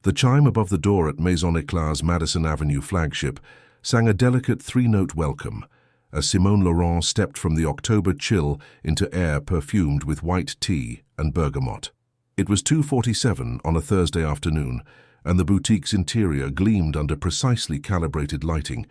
The chime above the door at Maison Éclat's Madison Avenue flagship sang a delicate three-note welcome as Simone Laurent stepped from the October chill into air perfumed with white tea and bergamot. It was 2:47 on a Thursday afternoon, and the boutique's interior gleamed under precisely calibrated lighting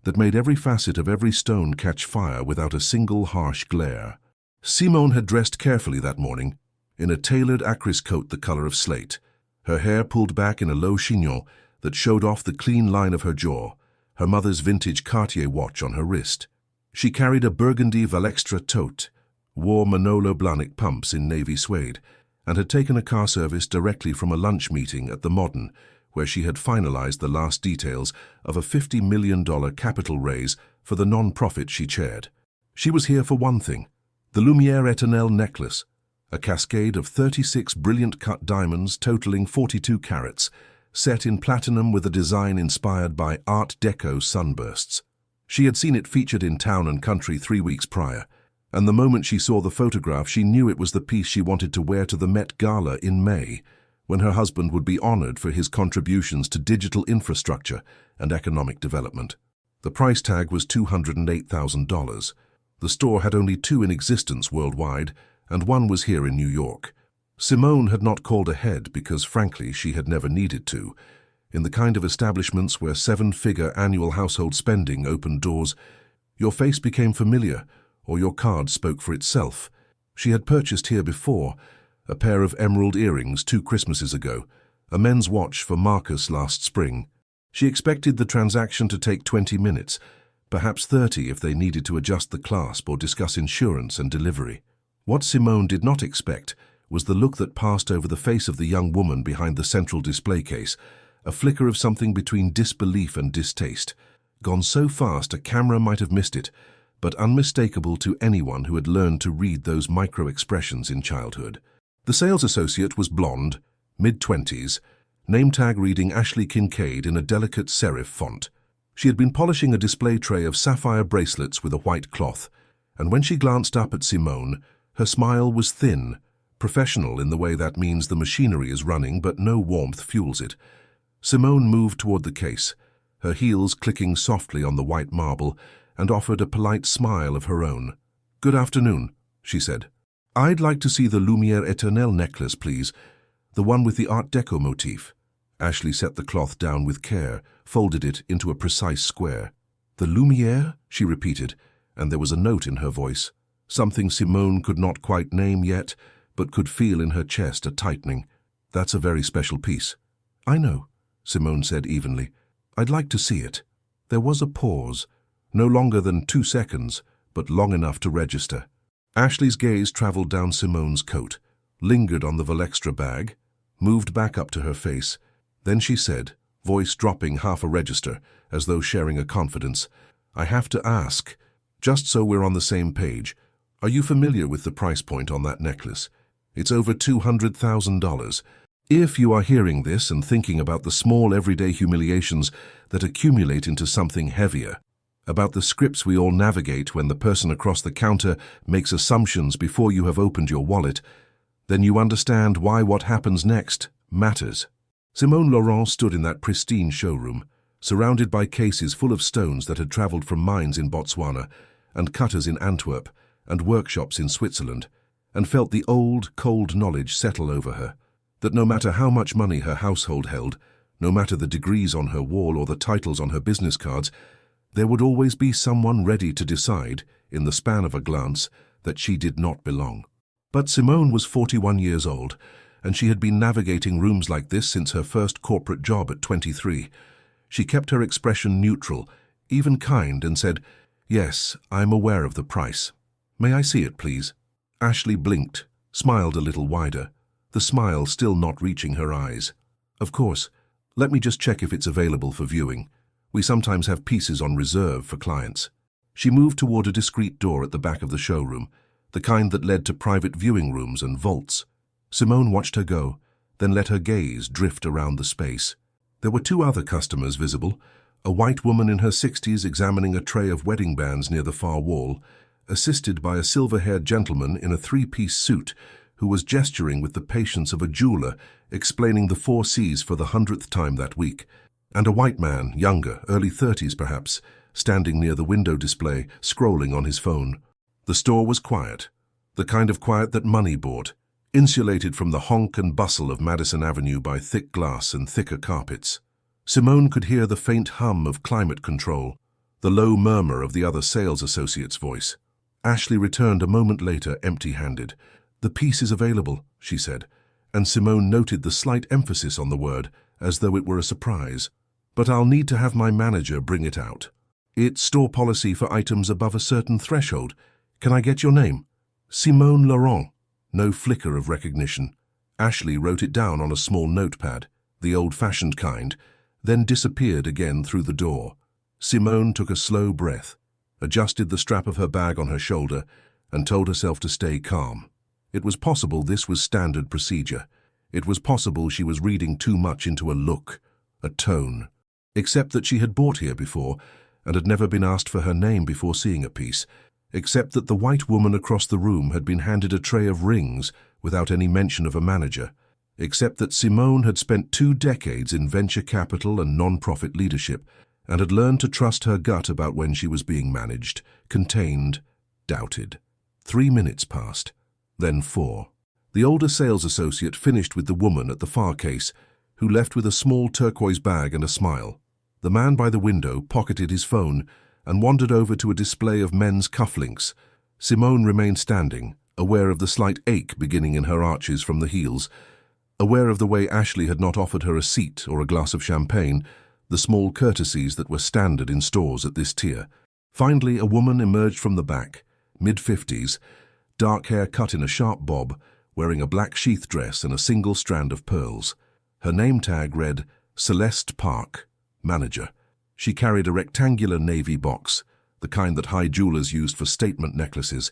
that made every facet of every stone catch fire without a single harsh glare. Simone had dressed carefully that morning, in a tailored acris coat the color of slate, her hair pulled back in a low chignon that showed off the clean line of her jaw, her mother's vintage Cartier watch on her wrist. She carried a burgundy Valextra tote, wore Manolo Blahnik pumps in navy suede, and had taken a car service directly from a lunch meeting at the Modern, where she had finalized the last details of a $50 million capital raise for the non-profit she chaired. She was here for one thing: the Lumière Éternelle necklace, a cascade of 36 brilliant cut diamonds totaling 42 carats, set in platinum with a design inspired by Art Deco sunbursts. She had seen it featured in Town and Country 3 weeks prior, and the moment she saw the photograph she knew it was the piece she wanted to wear to the Met Gala in May, when her husband would be honored for his contributions to digital infrastructure and economic development. The price tag was $208,000. The store had only 2 in existence worldwide, and one was here in New York. Simone had not called ahead because, frankly, she had never needed to. In the kind of establishments where 7-figure annual household spending opened doors, your face became familiar, or your card spoke for itself. She had purchased here before: a pair of emerald earrings 2 Christmases ago, a men's watch for Marcus last spring. She expected the transaction to take 20 minutes, perhaps 30 if they needed to adjust the clasp or discuss insurance and delivery. What Simone did not expect was the look that passed over the face of the young woman behind the central display case, a flicker of something between disbelief and distaste, gone so fast a camera might have missed it, but unmistakable to anyone who had learned to read those micro-expressions in childhood. The sales associate was blonde, mid-20s, name tag reading Ashley Kincaid in a delicate serif font. She had been polishing a display tray of sapphire bracelets with a white cloth, and when she glanced up at Simone, her smile was thin, professional in the way that means the machinery is running but no warmth fuels it. Simone moved toward the case, her heels clicking softly on the white marble, and offered a polite smile of her own. "Good afternoon," she said. "I'd like to see the Lumière Éternelle necklace, please, the one with the Art Deco motif." Ashley set the cloth down with care, folded it into a precise square. "The Lumière?" she repeated, and there was a note in her voice, something Simone could not quite name yet, but could feel in her chest a tightening. "That's a very special piece." "I know," Simone said evenly. "I'd like to see it." There was a pause, no longer than 2 seconds, but long enough to register. Ashley's gaze traveled down Simone's coat, lingered on the Valextra bag, moved back up to her face. Then she said, voice dropping half a register, as though sharing a confidence, "I have to ask, just so we're on the same page, are you familiar with the price point on that necklace? It's over $200,000. If you are hearing this and thinking about the small everyday humiliations that accumulate into something heavier, about the scripts we all navigate when the person across the counter makes assumptions before you have opened your wallet, then you understand why what happens next matters." Simone Laurent stood in that pristine showroom, surrounded by cases full of stones that had traveled from mines in Botswana and cutters in Antwerp and workshops in Switzerland, and felt the old, cold knowledge settle over her, that no matter how much money her household held, no matter the degrees on her wall or the titles on her business cards, there would always be someone ready to decide, in the span of a glance, that she did not belong. But Simone was 41 years old, and she had been navigating rooms like this since her first corporate job at 23. She kept her expression neutral, even kind, and said, "Yes, I'm aware of the price. May I see it, please?" Ashley blinked, smiled a little wider, the smile still not reaching her eyes. "Of course. Let me just check if it's available for viewing. We sometimes have pieces on reserve for clients." She moved toward a discreet door at the back of the showroom, the kind that led to private viewing rooms and vaults. Simone watched her go, then let her gaze drift around the space. There were 2 other customers visible, a white woman in her 60s examining a tray of wedding bands near the far wall, assisted by a silver-haired gentleman in a 3-piece suit who was gesturing with the patience of a jeweler, explaining the 4 Cs for the 100th time that week, and a white man, younger, early 30s perhaps, standing near the window display, scrolling on his phone. The store was quiet, the kind of quiet that money bought, insulated from the honk and bustle of Madison Avenue by thick glass and thicker carpets. Simone could hear the faint hum of climate control, the low murmur of the other sales associate's voice. Ashley returned a moment later, empty-handed. "The piece is available," she said, and Simone noted the slight emphasis on the word, as though it were a surprise. "But I'll need to have my manager bring it out. It's store policy for items above a certain threshold. Can I get your name?" "Simone Laurent." No flicker of recognition. Ashley wrote it down on a small notepad, the old-fashioned kind, then disappeared again through the door. Simone took a slow breath, adjusted the strap of her bag on her shoulder, and told herself to stay calm. It was possible this was standard procedure. It was possible she was reading too much into a look, a tone. Except that she had bought here before, and had never been asked for her name before seeing a piece. Except that the white woman across the room had been handed a tray of rings without any mention of a manager. Except that Simone had spent 2 decades in venture capital and non-profit leadership, and had learned to trust her gut about when she was being managed, contained, doubted. 3 minutes passed, then 4. The older sales associate finished with the woman at the far case, who left with a small turquoise bag and a smile. The man by the window pocketed his phone and wandered over to a display of men's cufflinks. Simone remained standing, aware of the slight ache beginning in her arches from the heels, aware of the way Ashley had not offered her a seat or a glass of champagne, the small courtesies that were standard in stores at this tier. Finally, a woman emerged from the back, mid-50s, dark hair cut in a sharp bob, wearing a black sheath dress and a single strand of pearls. Her name tag read, Celeste Park, Manager. She carried a rectangular navy box, the kind that high jewelers used for statement necklaces,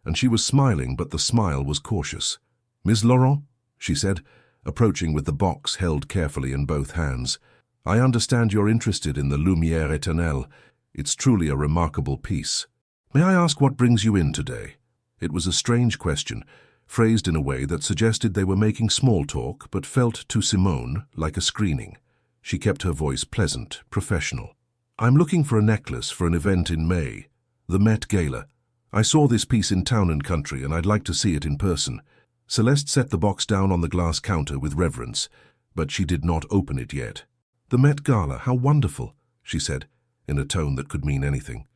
and she was smiling, but the smile was cautious. "Ms. Laurent," she said, approaching with the box held carefully in both hands. "I understand you're interested in the Lumière Éternelle. It's truly a remarkable piece. May I ask what brings you in today?" It was a strange question, phrased in a way that suggested they were making small talk, but felt to Simone like a screening. She kept her voice pleasant, professional. "I'm looking for a necklace for an event in May, the Met Gala. I saw this piece in Town and Country, and I'd like to see it in person." Celeste set the box down on the glass counter with reverence, but she did not open it yet. "The Met Gala, how wonderful," she said, in a tone that could mean anything.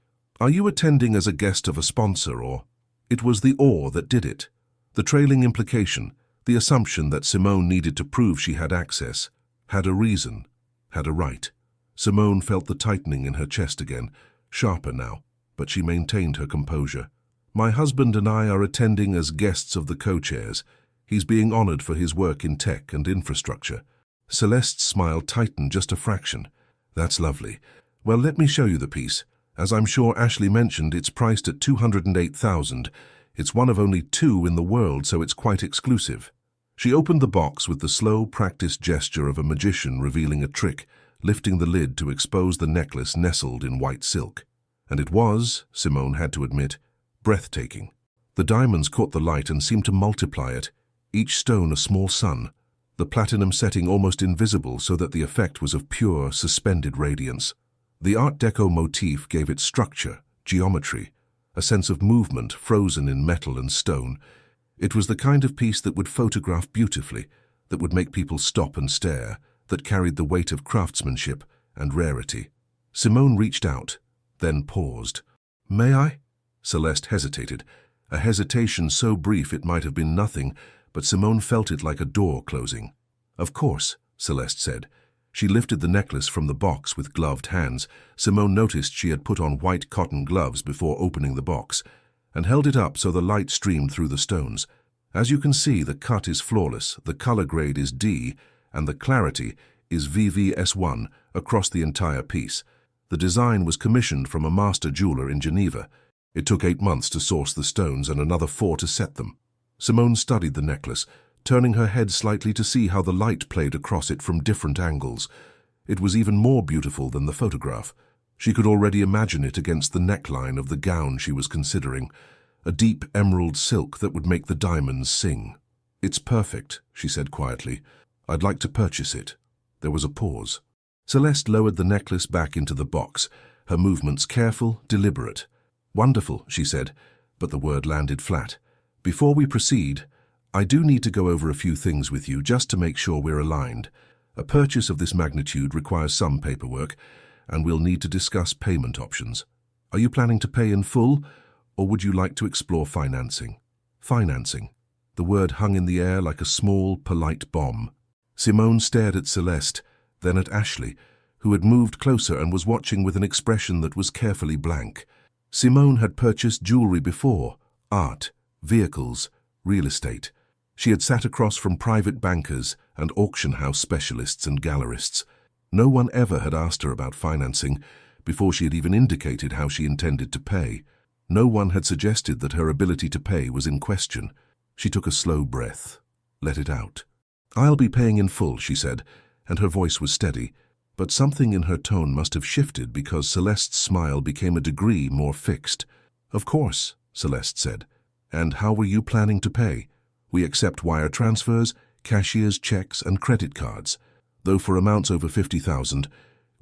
"Are you attending as a guest of a sponsor, or—" It was the or that did it. The trailing implication, the assumption that Simone needed to prove she had access, had a reason, had a right. Simone felt the tightening in her chest again, sharper now, but she maintained her composure. "My husband and I are attending as guests of the co-chairs. He's being honored for his work in tech and infrastructure." Celeste's smile tightened just a fraction. "That's lovely. Well, let me show you the piece. As I'm sure Ashley mentioned, it's priced at $208,000. It's one of only 2 in the world, so it's quite exclusive." She opened the box with the slow, practiced gesture of a magician revealing a trick, lifting the lid to expose the necklace nestled in white silk. And it was, Simone had to admit, breathtaking. The diamonds caught the light and seemed to multiply it, each stone a small sun, the platinum setting almost invisible so that the effect was of pure, suspended radiance. The Art Deco motif gave it structure, geometry, a sense of movement frozen in metal and stone. It was the kind of piece that would photograph beautifully, that would make people stop and stare, that carried the weight of craftsmanship and rarity. Simone reached out, then paused. "May I?" Celeste hesitated, a hesitation so brief it might have been nothing, but Simone felt it like a door closing. "Of course," Celeste said. She lifted the necklace from the box with gloved hands. Simone noticed she had put on white cotton gloves before opening the box, and held it up so the light streamed through the stones. "As you can see, the cut is flawless, the color grade is D, and the clarity is VVS1 across the entire piece. The design was commissioned from a master jeweler in Geneva. It took 8 months to source the stones and another 4 to set them." Simone studied the necklace, turning her head slightly to see how the light played across it from different angles. It was even more beautiful than the photograph. She could already imagine it against the neckline of the gown she was considering, a deep emerald silk that would make the diamonds sing. "It's perfect," she said quietly. "I'd like to purchase it." There was a pause. Celeste lowered the necklace back into the box, her movements careful, deliberate. "Wonderful," she said, but the word landed flat. "Before we proceed, I do need to go over a few things with you just to make sure we're aligned. A purchase of this magnitude requires some paperwork, and we'll need to discuss payment options. Are you planning to pay in full, or would you like to explore financing?" Financing. The word hung in the air like a small, polite bomb. Simone stared at Celeste, then at Ashley, who had moved closer and was watching with an expression that was carefully blank. Simone had purchased jewelry before: art, vehicles, real estate. She had sat across from private bankers and auction house specialists and gallerists. No one ever had asked her about financing before she had even indicated how she intended to pay. No one had suggested that her ability to pay was in question. She took a slow breath, let it out. "I'll be paying in full," she said, and her voice was steady, but something in her tone must have shifted because Celeste's smile became a degree more fixed. "Of course," Celeste said. "And how were you planning to pay?" "We accept wire transfers, cashier's checks, and credit cards. Though for amounts over $50,000,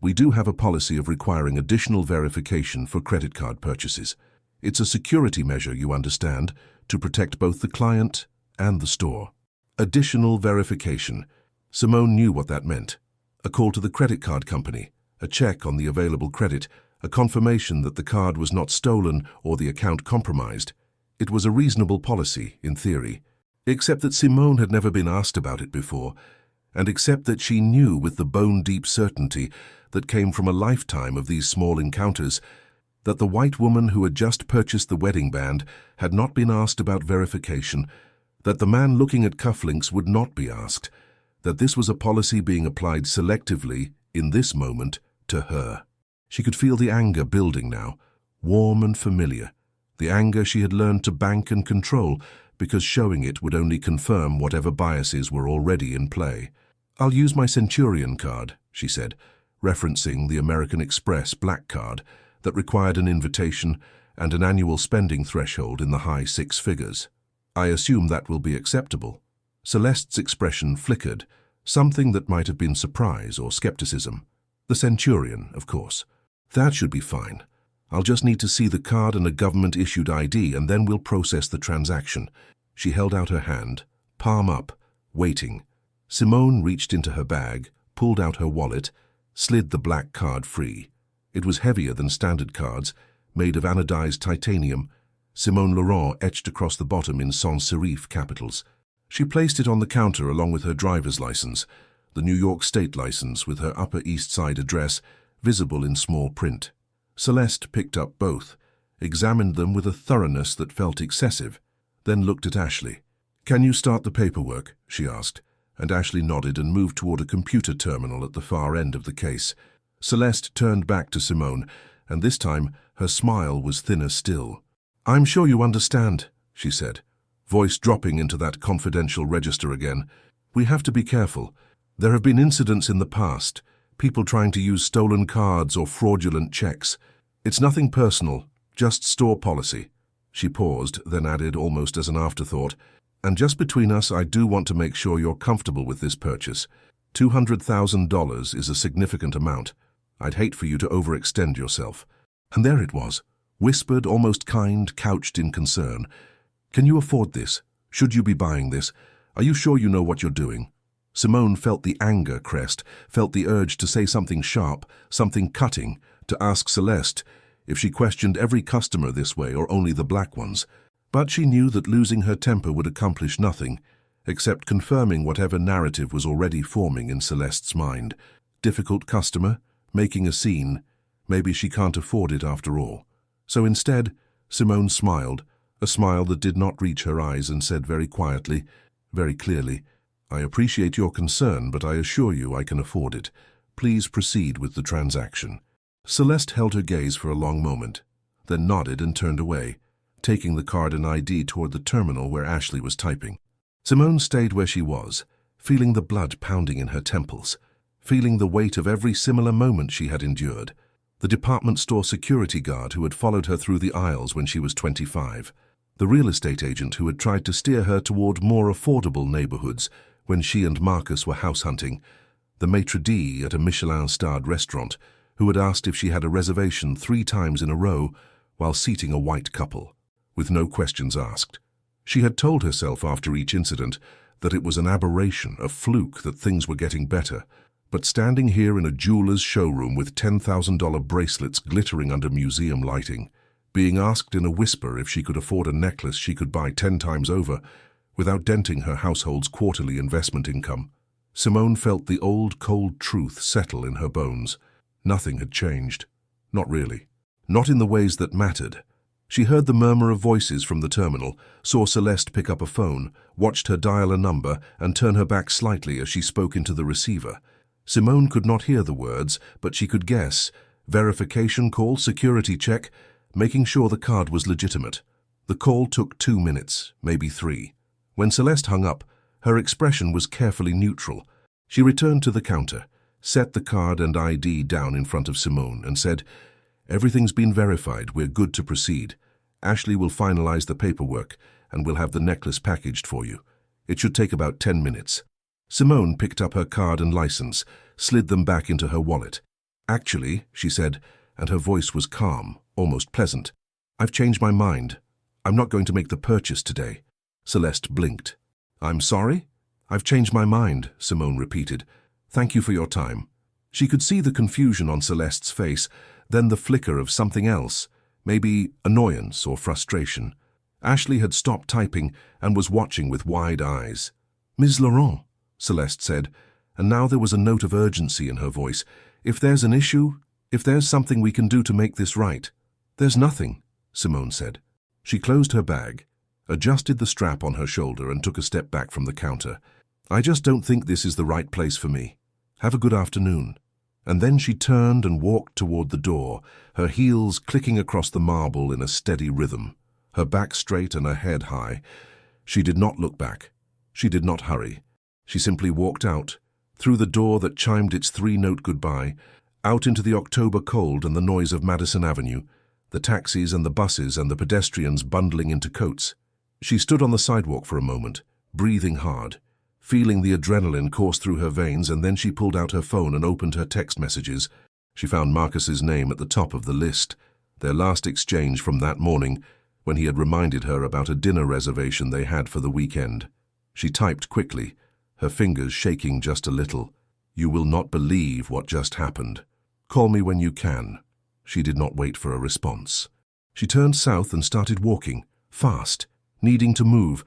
we do have a policy of requiring additional verification for credit card purchases. It's a security measure, you understand, to protect both the client and the store." Additional verification. Simone knew what that meant. A call to the credit card company, a check on the available credit, a confirmation that the card was not stolen or the account compromised. It was a reasonable policy, in theory, except that Simone had never been asked about it before, and except that she knew with the bone-deep certainty that came from a lifetime of these small encounters that the white woman who had just purchased the wedding band had not been asked about verification, that the man looking at cufflinks would not be asked, that this was a policy being applied selectively, in this moment, to her. She could feel the anger building now, warm and familiar, the anger she had learned to bank and control because showing it would only confirm whatever biases were already in play. "I'll use my Centurion card," she said, referencing the American Express black card that required an invitation and an annual spending threshold in the high six figures. "I assume that will be acceptable." Celeste's expression flickered, something that might have been surprise or skepticism. "The Centurion, of course. That should be fine. I'll just need to see the card and a government-issued ID, and then we'll process the transaction." She held out her hand, palm up, waiting. Simone reached into her bag, pulled out her wallet, slid the black card free. It was heavier than standard cards, made of anodized titanium, Simone Laurent etched across the bottom in sans serif capitals. She placed it on the counter along with her driver's license, the New York State license with her Upper East Side address, visible in small print. Celeste picked up both, examined them with a thoroughness that felt excessive, then looked at Ashley. "Can you start the paperwork?" she asked, and Ashley nodded and moved toward a computer terminal at the far end of the case. Celeste turned back to Simone, and this time her smile was thinner still. "I'm sure you understand," she said, voice dropping into that confidential register again. "We have to be careful. There have been incidents in the past, people trying to use stolen cards or fraudulent checks. It's nothing personal, just store policy." She paused, then added almost as an afterthought, "And just between us, I do want to make sure you're comfortable with this purchase. $200,000 is a significant amount. I'd hate for you to overextend yourself." And there it was, whispered, almost kind, couched in concern. "Can you afford this? Should you be buying this? Are you sure you know what you're doing?" Simone felt the anger crest, felt the urge to say something sharp, something cutting, to ask Celeste if she questioned every customer this way or only the black ones. But she knew that losing her temper would accomplish nothing, except confirming whatever narrative was already forming in Celeste's mind. Difficult customer, making a scene, maybe she can't afford it after all. So instead, Simone smiled, a smile that did not reach her eyes, and said very quietly, very clearly, "I appreciate your concern, but I assure you I can afford it. Please proceed with the transaction." Celeste held her gaze for a long moment, then nodded and turned away, taking the card and ID toward the terminal where Ashley was typing. Simone stayed where she was, feeling the blood pounding in her temples, feeling the weight of every similar moment she had endured. The department store security guard who had followed her through the aisles when she was 25. the real estate agent who had tried to steer her toward more affordable neighborhoods when she and Marcus were house hunting, the maitre d' at a Michelin-starred restaurant who had asked if she had a reservation 3 times in a row while seating a white couple, with no questions asked. She had told herself after each incident that it was an aberration, a fluke, that things were getting better. But standing here in a jeweler's showroom with $10,000 bracelets glittering under museum lighting, being asked in a whisper if she could afford a necklace she could buy 10 times over without denting her household's quarterly investment income, Simone felt the old cold truth settle in her bones. Nothing had changed. Not really. Not in the ways that mattered. She heard the murmur of voices from the terminal, saw Celeste pick up a phone, watched her dial a number and turn her back slightly as she spoke into the receiver. Simone could not hear the words, but she could guess. Verification call, security check, making sure the card was legitimate. The call took 2 minutes, maybe 3. When Celeste hung up, her expression was carefully neutral. She returned to the counter, set the card and ID down in front of Simone and said, "Everything's been verified, we're good to proceed. Ashley will finalize the paperwork and we'll have the necklace packaged for you. It should take about 10 minutes. Simone picked up her card and license, slid them back into her wallet. "Actually," she said, and her voice was calm, almost pleasant, "I've changed my mind. I'm not going to make the purchase today." Celeste blinked. "I'm sorry?" "I've changed my mind," Simone repeated. "Thank you for your time." She could see the confusion on Celeste's face, then the flicker of something else, maybe annoyance or frustration. Ashley had stopped typing and was watching with wide eyes. "Ms. Laurent," Celeste said, and now there was a note of urgency in her voice. "If there's an issue, if there's something we can do to make this right." "There's nothing," Simone said. She closed her bag, adjusted the strap on her shoulder and took a step back from the counter. "I just don't think this is the right place for me. Have a good afternoon." And then she turned and walked toward the door, her heels clicking across the marble in a steady rhythm, her back straight and her head high. She did not look back. She did not hurry. She simply walked out, through the door that chimed its 3-note goodbye, out into the October cold and the noise of Madison Avenue, the taxis and the buses and the pedestrians bundling into coats. She stood on the sidewalk for a moment, breathing hard, feeling the adrenaline course through her veins, and then she pulled out her phone and opened her text messages. She found Marcus's name at the top of the list, their last exchange from that morning when he had reminded her about a dinner reservation they had for the weekend. She typed quickly, her fingers shaking just a little. "You will not believe what just happened. Call me when you can." She did not wait for a response. She turned south and started walking, fast, needing to move,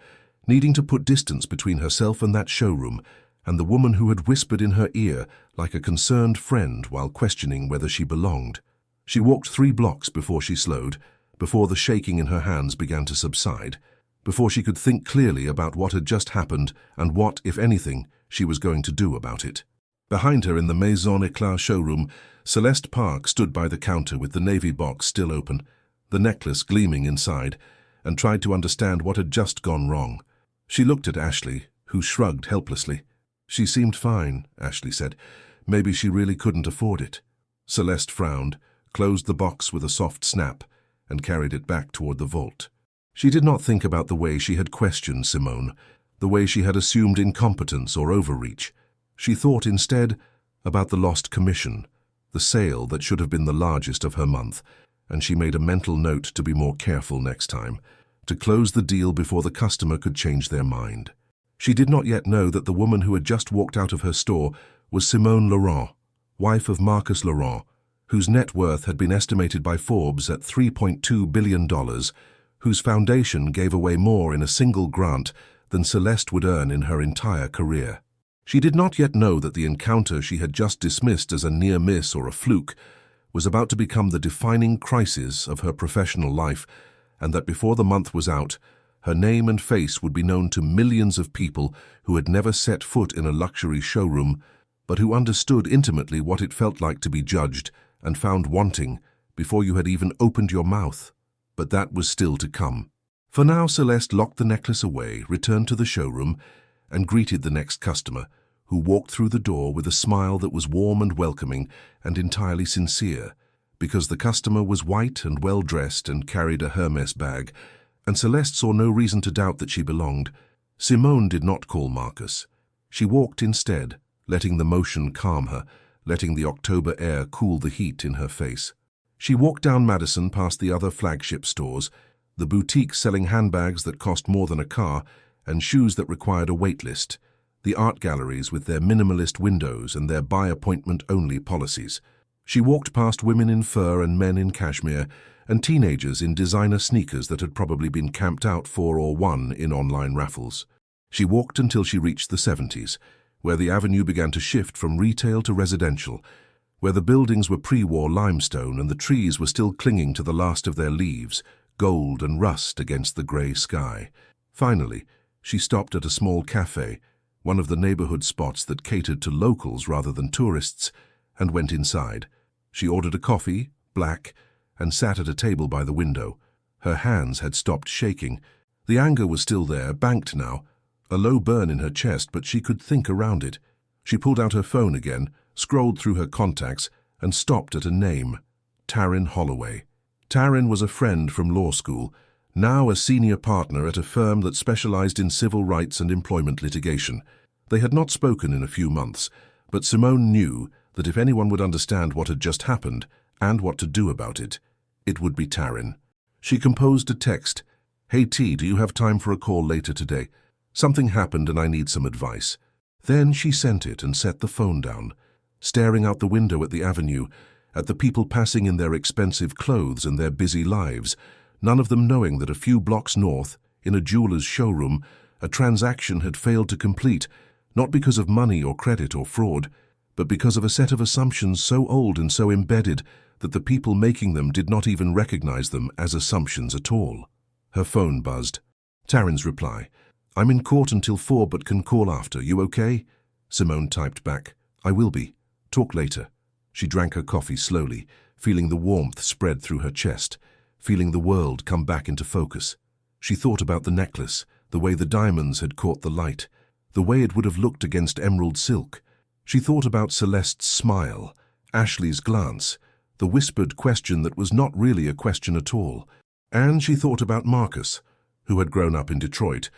needing to put distance between herself and that showroom, and the woman who had whispered in her ear like a concerned friend while questioning whether she belonged. She walked 3 blocks before she slowed, before the shaking in her hands began to subside, before she could think clearly about what had just happened and what, if anything, she was going to do about it. Behind her in the Maison Éclat showroom, Celeste Park stood by the counter with the navy box still open, the necklace gleaming inside, and tried to understand what had just gone wrong. She looked at Ashley, who shrugged helplessly. "She seemed fine," Ashley said. "Maybe she really couldn't afford it." Celeste frowned, closed the box with a soft snap, and carried it back toward the vault. She did not think about the way she had questioned Simone, the way she had assumed incompetence or overreach. She thought instead about the lost commission, the sale that should have been the largest of her month, and she made a mental note to be more careful next time, to close the deal before the customer could change their mind. She did not yet know that the woman who had just walked out of her store was Simone Laurent, wife of Marcus Laurent, whose net worth had been estimated by Forbes at $3.2 billion, whose foundation gave away more in a single grant than Celeste would earn in her entire career. She did not yet know that the encounter she had just dismissed as a near miss or a fluke was about to become the defining crisis of her professional life, and that before the month was out, her name and face would be known to millions of people who had never set foot in a luxury showroom, but who understood intimately what it felt like to be judged and found wanting before you had even opened your mouth. But that was still to come. For now, Celeste locked the necklace away, returned to the showroom, and greeted the next customer, who walked through the door with a smile that was warm and welcoming and entirely sincere, because the customer was white and well-dressed and carried a Hermes bag, and Celeste saw no reason to doubt that she belonged. Simone did not call Marcus. She walked instead, letting the motion calm her, letting the October air cool the heat in her face. She walked down Madison past the other flagship stores, the boutiques selling handbags that cost more than a car and shoes that required a wait list, the art galleries with their minimalist windows and their by-appointment-only policies. She walked past women in fur and men in cashmere, and teenagers in designer sneakers that had probably been camped out for or won in online raffles. She walked until she reached the 70s, where the avenue began to shift from retail to residential, where the buildings were pre-war limestone and the trees were still clinging to the last of their leaves, gold and rust against the grey sky. Finally, she stopped at a small cafe, one of the neighborhood spots that catered to locals rather than tourists, and went inside. She ordered a coffee, black, and sat at a table by the window. Her hands had stopped shaking. The anger was still there, banked now, a low burn in her chest, but she could think around it. She pulled out her phone again, scrolled through her contacts, and stopped at a name: Taryn Holloway. Taryn was a friend from law school, now a senior partner at a firm that specialized in civil rights and employment litigation. They had not spoken in a few months, but Simone knew that if anyone would understand what had just happened and what to do about it, it would be Taryn. She composed a text: "Hey T, do you have time for a call later today? Something happened and I need some advice." Then she sent it and set the phone down, staring out the window at the avenue, at the people passing in their expensive clothes and their busy lives, none of them knowing that a few blocks north, in a jeweler's showroom, a transaction had failed to complete, not because of money or credit or fraud, but because of a set of assumptions so old and so embedded that the people making them did not even recognize them as assumptions at all. Her phone buzzed. Taryn's reply: "I'm in court until 4 but can call after. You okay?" Simone typed back: "I will be. Talk later." She drank her coffee slowly, feeling the warmth spread through her chest, feeling the world come back into focus. She thought about the necklace, the way the diamonds had caught the light, the way it would have looked against emerald silk. She thought about Celeste's smile, Ashley's glance, the whispered question that was not really a question at all. And she thought about Marcus, who had grown up in Detroit,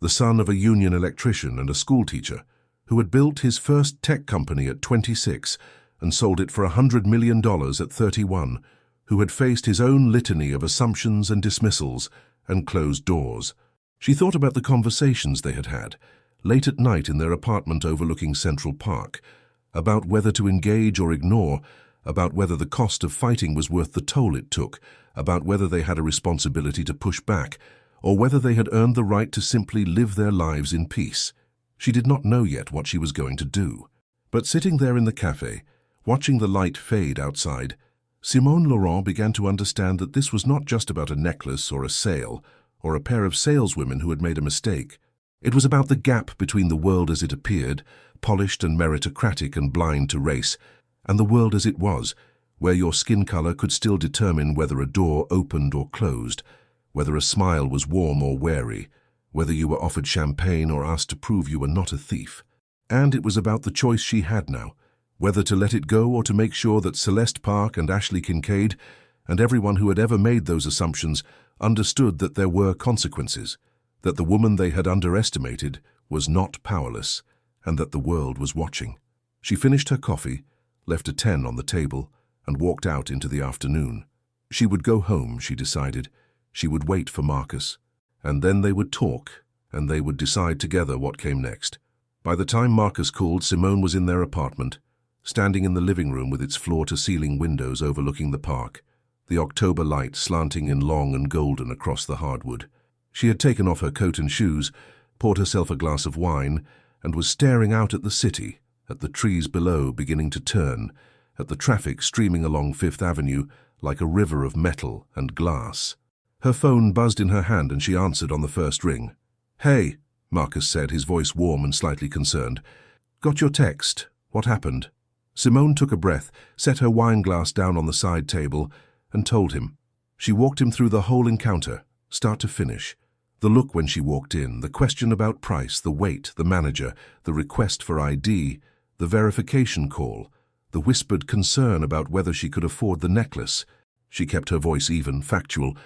the son of a union electrician and a schoolteacher, who had built his first tech company at 26 and sold it for $100 million at 31, who had faced his own litany of assumptions and dismissals and closed doors. She thought about the conversations they had had, late at night in their apartment overlooking Central Park, about whether to engage or ignore, about whether the cost of fighting was worth the toll it took, about whether they had a responsibility to push back, or whether they had earned the right to simply live their lives in peace. She did not know yet what she was going to do. But sitting there in the cafe, watching the light fade outside, Simone Laurent began to understand that this was not just about a necklace or a sale, or a pair of saleswomen who had made a mistake. It was about the gap between the world as it appeared, polished and meritocratic and blind to race, and the world as it was, where your skin color could still determine whether a door opened or closed, whether a smile was warm or wary, whether you were offered champagne or asked to prove you were not a thief. And it was about the choice she had now, whether to let it go or to make sure that Celeste Park and Ashley Kincaid and everyone who had ever made those assumptions understood that there were consequences, that the woman they had underestimated was not powerless, and that the world was watching. She finished her coffee, left a 10 on the table, and walked out into the afternoon. She would go home, she decided. She would wait for Marcus, and then they would talk, and they would decide together what came next. By the time Marcus called, Simone was in their apartment, standing in the living room with its floor-to-ceiling windows overlooking the park, the October light slanting in long and golden across the hardwood. She had taken off her coat and shoes, poured herself a glass of wine, and was staring out at the city, at the trees below beginning to turn, at the traffic streaming along Fifth Avenue like a river of metal and glass. Her phone buzzed in her hand and she answered on the first ring. "Hey," Marcus said, his voice warm and slightly concerned. "Got your text. What happened?" Simone took a breath, set her wine glass down on the side table, and told him. She walked him through the whole encounter, start to finish. The look when she walked in, the question about price, the wait, the manager, the request for ID, the verification call, the whispered concern about whether she could afford the necklace. She kept her voice even, factual,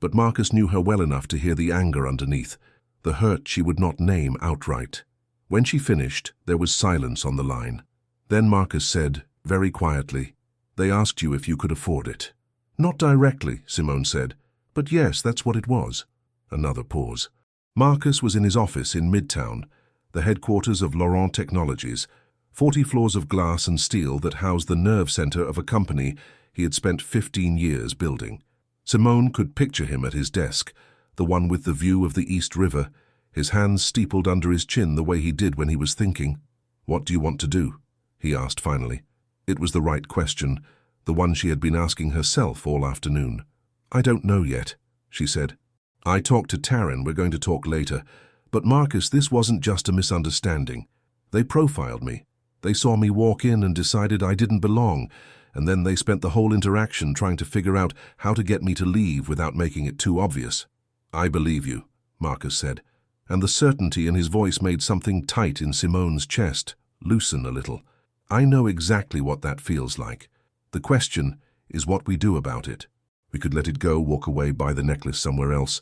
but Marcus knew her well enough to hear the anger underneath, the hurt she would not name outright. When she finished, there was silence on the line. Then Marcus said, very quietly, "They asked you if you could afford it." "Not directly," Simone said, "but yes, that's what it was." Another pause. Marcus was in his office in Midtown, the headquarters of Laurent Technologies, 40 floors of glass and steel that housed the nerve center of a company he had spent 15 years building. Simone could picture him at his desk, the one with the view of the East River, his hands steepled under his chin the way he did when he was thinking. "What do you want to do?" he asked finally. It was the right question, the one she had been asking herself all afternoon. "I don't know yet," she said. "I talked to Taryn, we're going to talk later. But Marcus, this wasn't just a misunderstanding. They profiled me. They saw me walk in and decided I didn't belong, and then they spent the whole interaction trying to figure out how to get me to leave without making it too obvious." "I believe you," Marcus said, and the certainty in his voice made something tight in Simone's chest loosen a little. "I know exactly what that feels like. The question is what we do about it. We could let it go, walk away, buy the necklace somewhere else,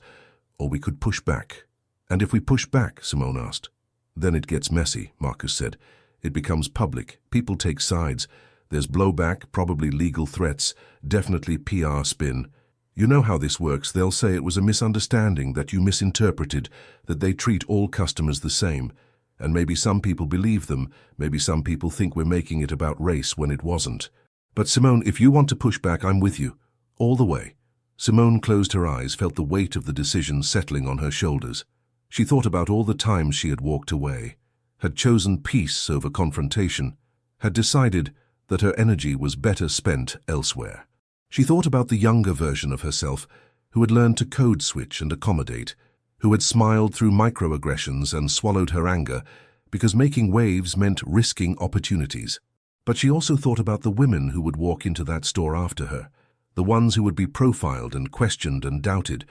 or we could push back." "And if we push back?" Simone asked. "Then it gets messy," Marcus said. "It becomes public. People take sides. There's blowback, probably legal threats, definitely PR spin. You know how this works. They'll say it was a misunderstanding, that you misinterpreted, that they treat all customers the same. And maybe some people believe them, maybe some people think we're making it about race when it wasn't. But Simone, if you want to push back, I'm with you. All the way." Simone closed her eyes, felt the weight of the decision settling on her shoulders. She thought about all the times she had walked away, had chosen peace over confrontation, had decided that her energy was better spent elsewhere. She thought about the younger version of herself, who had learned to code switch and accommodate, who had smiled through microaggressions and swallowed her anger, because making waves meant risking opportunities. But she also thought about the women who would walk into that store after her, the ones who would be profiled and questioned and doubted,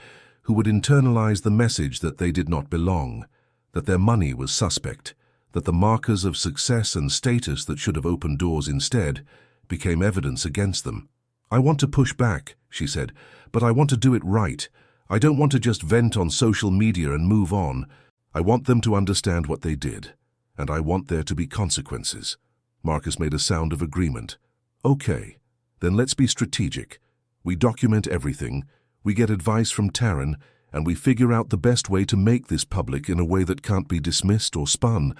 who would internalize the message that they did not belong, that their money was suspect, that the markers of success and status that should have opened doors instead became evidence against them. "I want to push back," she said, "but I want to do it right. I don't want to just vent on social media and move on. I want them to understand what they did, and I want there to be consequences." Marcus made a sound of agreement. "Okay, then let's be strategic. We document everything, we get advice from Taryn, and we figure out the best way to make this public in a way that can't be dismissed or spun.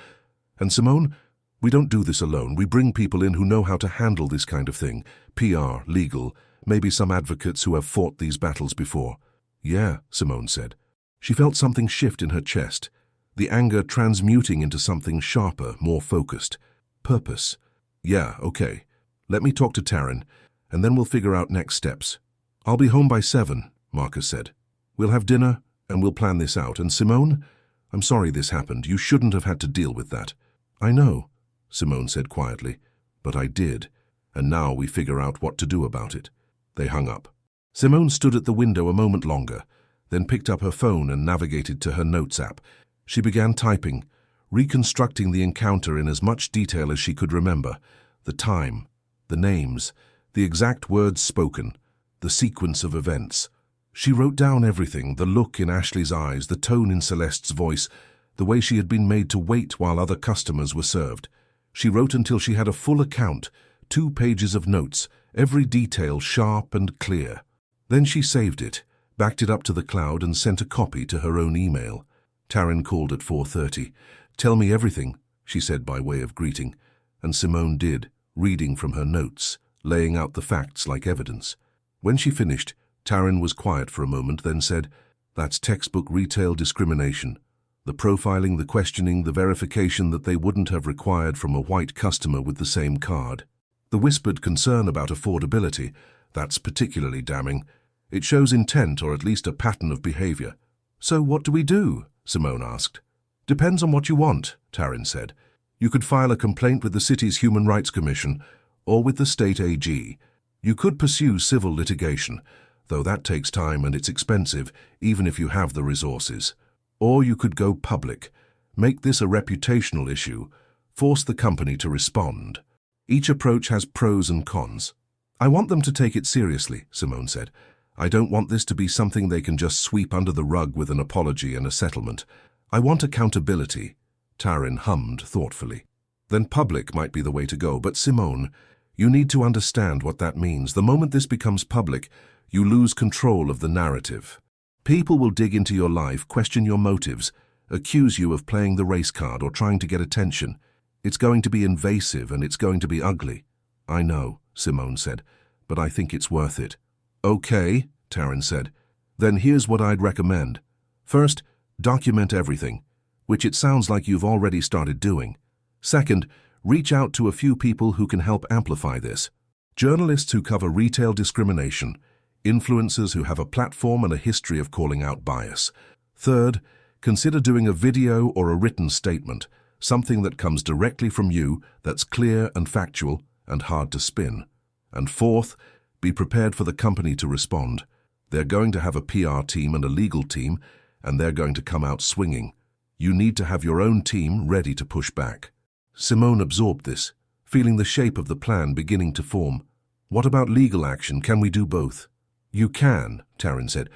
And Simone, we don't do this alone. We bring people in who know how to handle this kind of thing. PR, legal, maybe some advocates who have fought these battles before." "Yeah," Simone said. She felt something shift in her chest, the anger transmuting into something sharper, more focused. Purpose. "Yeah, okay. Let me talk to Taryn, and then we'll figure out next steps." "I'll be home by 7, Marcus said. "We'll have dinner, and we'll plan this out. And Simone, I'm sorry this happened. You shouldn't have had to deal with that." "I know," Simone said quietly, "but I did, and now we figure out what to do about it." They hung up. Simone stood at the window a moment longer, then picked up her phone and navigated to her notes app. She began typing, reconstructing the encounter in as much detail as she could remember. The time, the names, the exact words spoken, the sequence of events. She wrote down everything, the look in Ashley's eyes, the tone in Celeste's voice, the way she had been made to wait while other customers were served. She wrote until she had a full account, 2 pages of notes, every detail sharp and clear. Then she saved it, backed it up to the cloud and sent a copy to her own email. Taryn called at 4:30. "Tell me everything," she said by way of greeting, and Simone did, reading from her notes, laying out the facts like evidence. When she finished, Taryn was quiet for a moment, then said, "That's textbook retail discrimination. The profiling, the questioning, the verification that they wouldn't have required from a white customer with the same card. The whispered concern about affordability, that's particularly damning. It shows intent, or at least a pattern of behavior." "So what do we do?" Simone asked. "Depends on what you want," Taryn said. "You could file a complaint with the city's Human Rights Commission or with the state AG. You could pursue civil litigation, though that takes time and it's expensive, even if you have the resources. Or you could go public, make this a reputational issue, force the company to respond. Each approach has pros and cons." "I want them to take it seriously," Simone said. I don't want this to be something they can just sweep under the rug with an apology and a settlement. I want accountability, Taryn hummed thoughtfully. Then public might be the way to go, but Simone, you need to understand what that means. The moment this becomes public, you lose control of the narrative. People will dig into your life, question your motives, accuse you of playing the race card or trying to get attention. It's going to be invasive and it's going to be ugly. I know, Simone said, but I think it's worth it. Okay, Taryn said. Then here's what I'd recommend. First, document everything, which it sounds like you've already started doing. Second, reach out to a few people who can help amplify this. Journalists who cover retail discrimination, influencers who have a platform and a history of calling out bias. Third, consider doing a video or a written statement, something that comes directly from you, that's clear and factual and hard to spin. And fourth, be prepared for the company to respond. They're going to have a PR team and a legal team, and they're going to come out swinging. You need to have your own team ready to push back. Simone absorbed this, feeling the shape of the plan beginning to form. What about legal action? Can we do both? You can, Taryn said,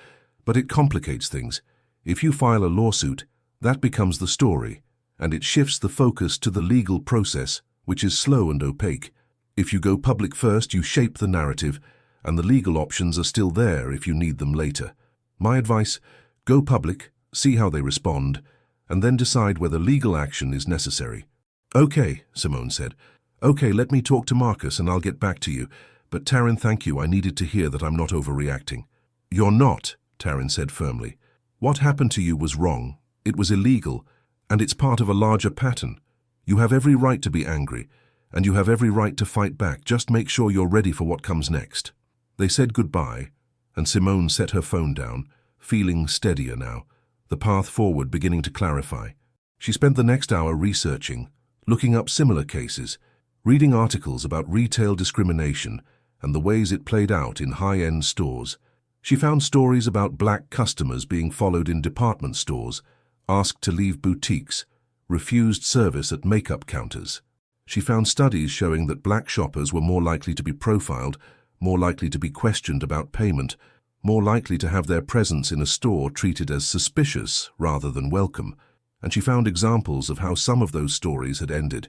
but it complicates things. If you file a lawsuit, that becomes the story, and it shifts the focus to the legal process, which is slow and opaque. If you go public first, you shape the narrative, and the legal options are still there if you need them later. My advice, go public, see how they respond, and then decide whether legal action is necessary. Okay, Simone said. Okay, let me talk to Marcus and I'll get back to you. But Taryn, thank you, I needed to hear that I'm not overreacting. You're not, Taryn said firmly. What happened to you was wrong, it was illegal, and it's part of a larger pattern. You have every right to be angry, and you have every right to fight back. Just make sure you're ready for what comes next. They said goodbye, and Simone set her phone down, feeling steadier now, the path forward beginning to clarify. She spent the next hour researching, looking up similar cases, reading articles about retail discrimination and the ways it played out in high-end stores. She found stories about black customers being followed in department stores, asked to leave boutiques, refused service at makeup counters. She found studies showing that black shoppers were more likely to be profiled, more likely to be questioned about payment, more likely to have their presence in a store treated as suspicious rather than welcome. And she found examples of how some of those stories had ended.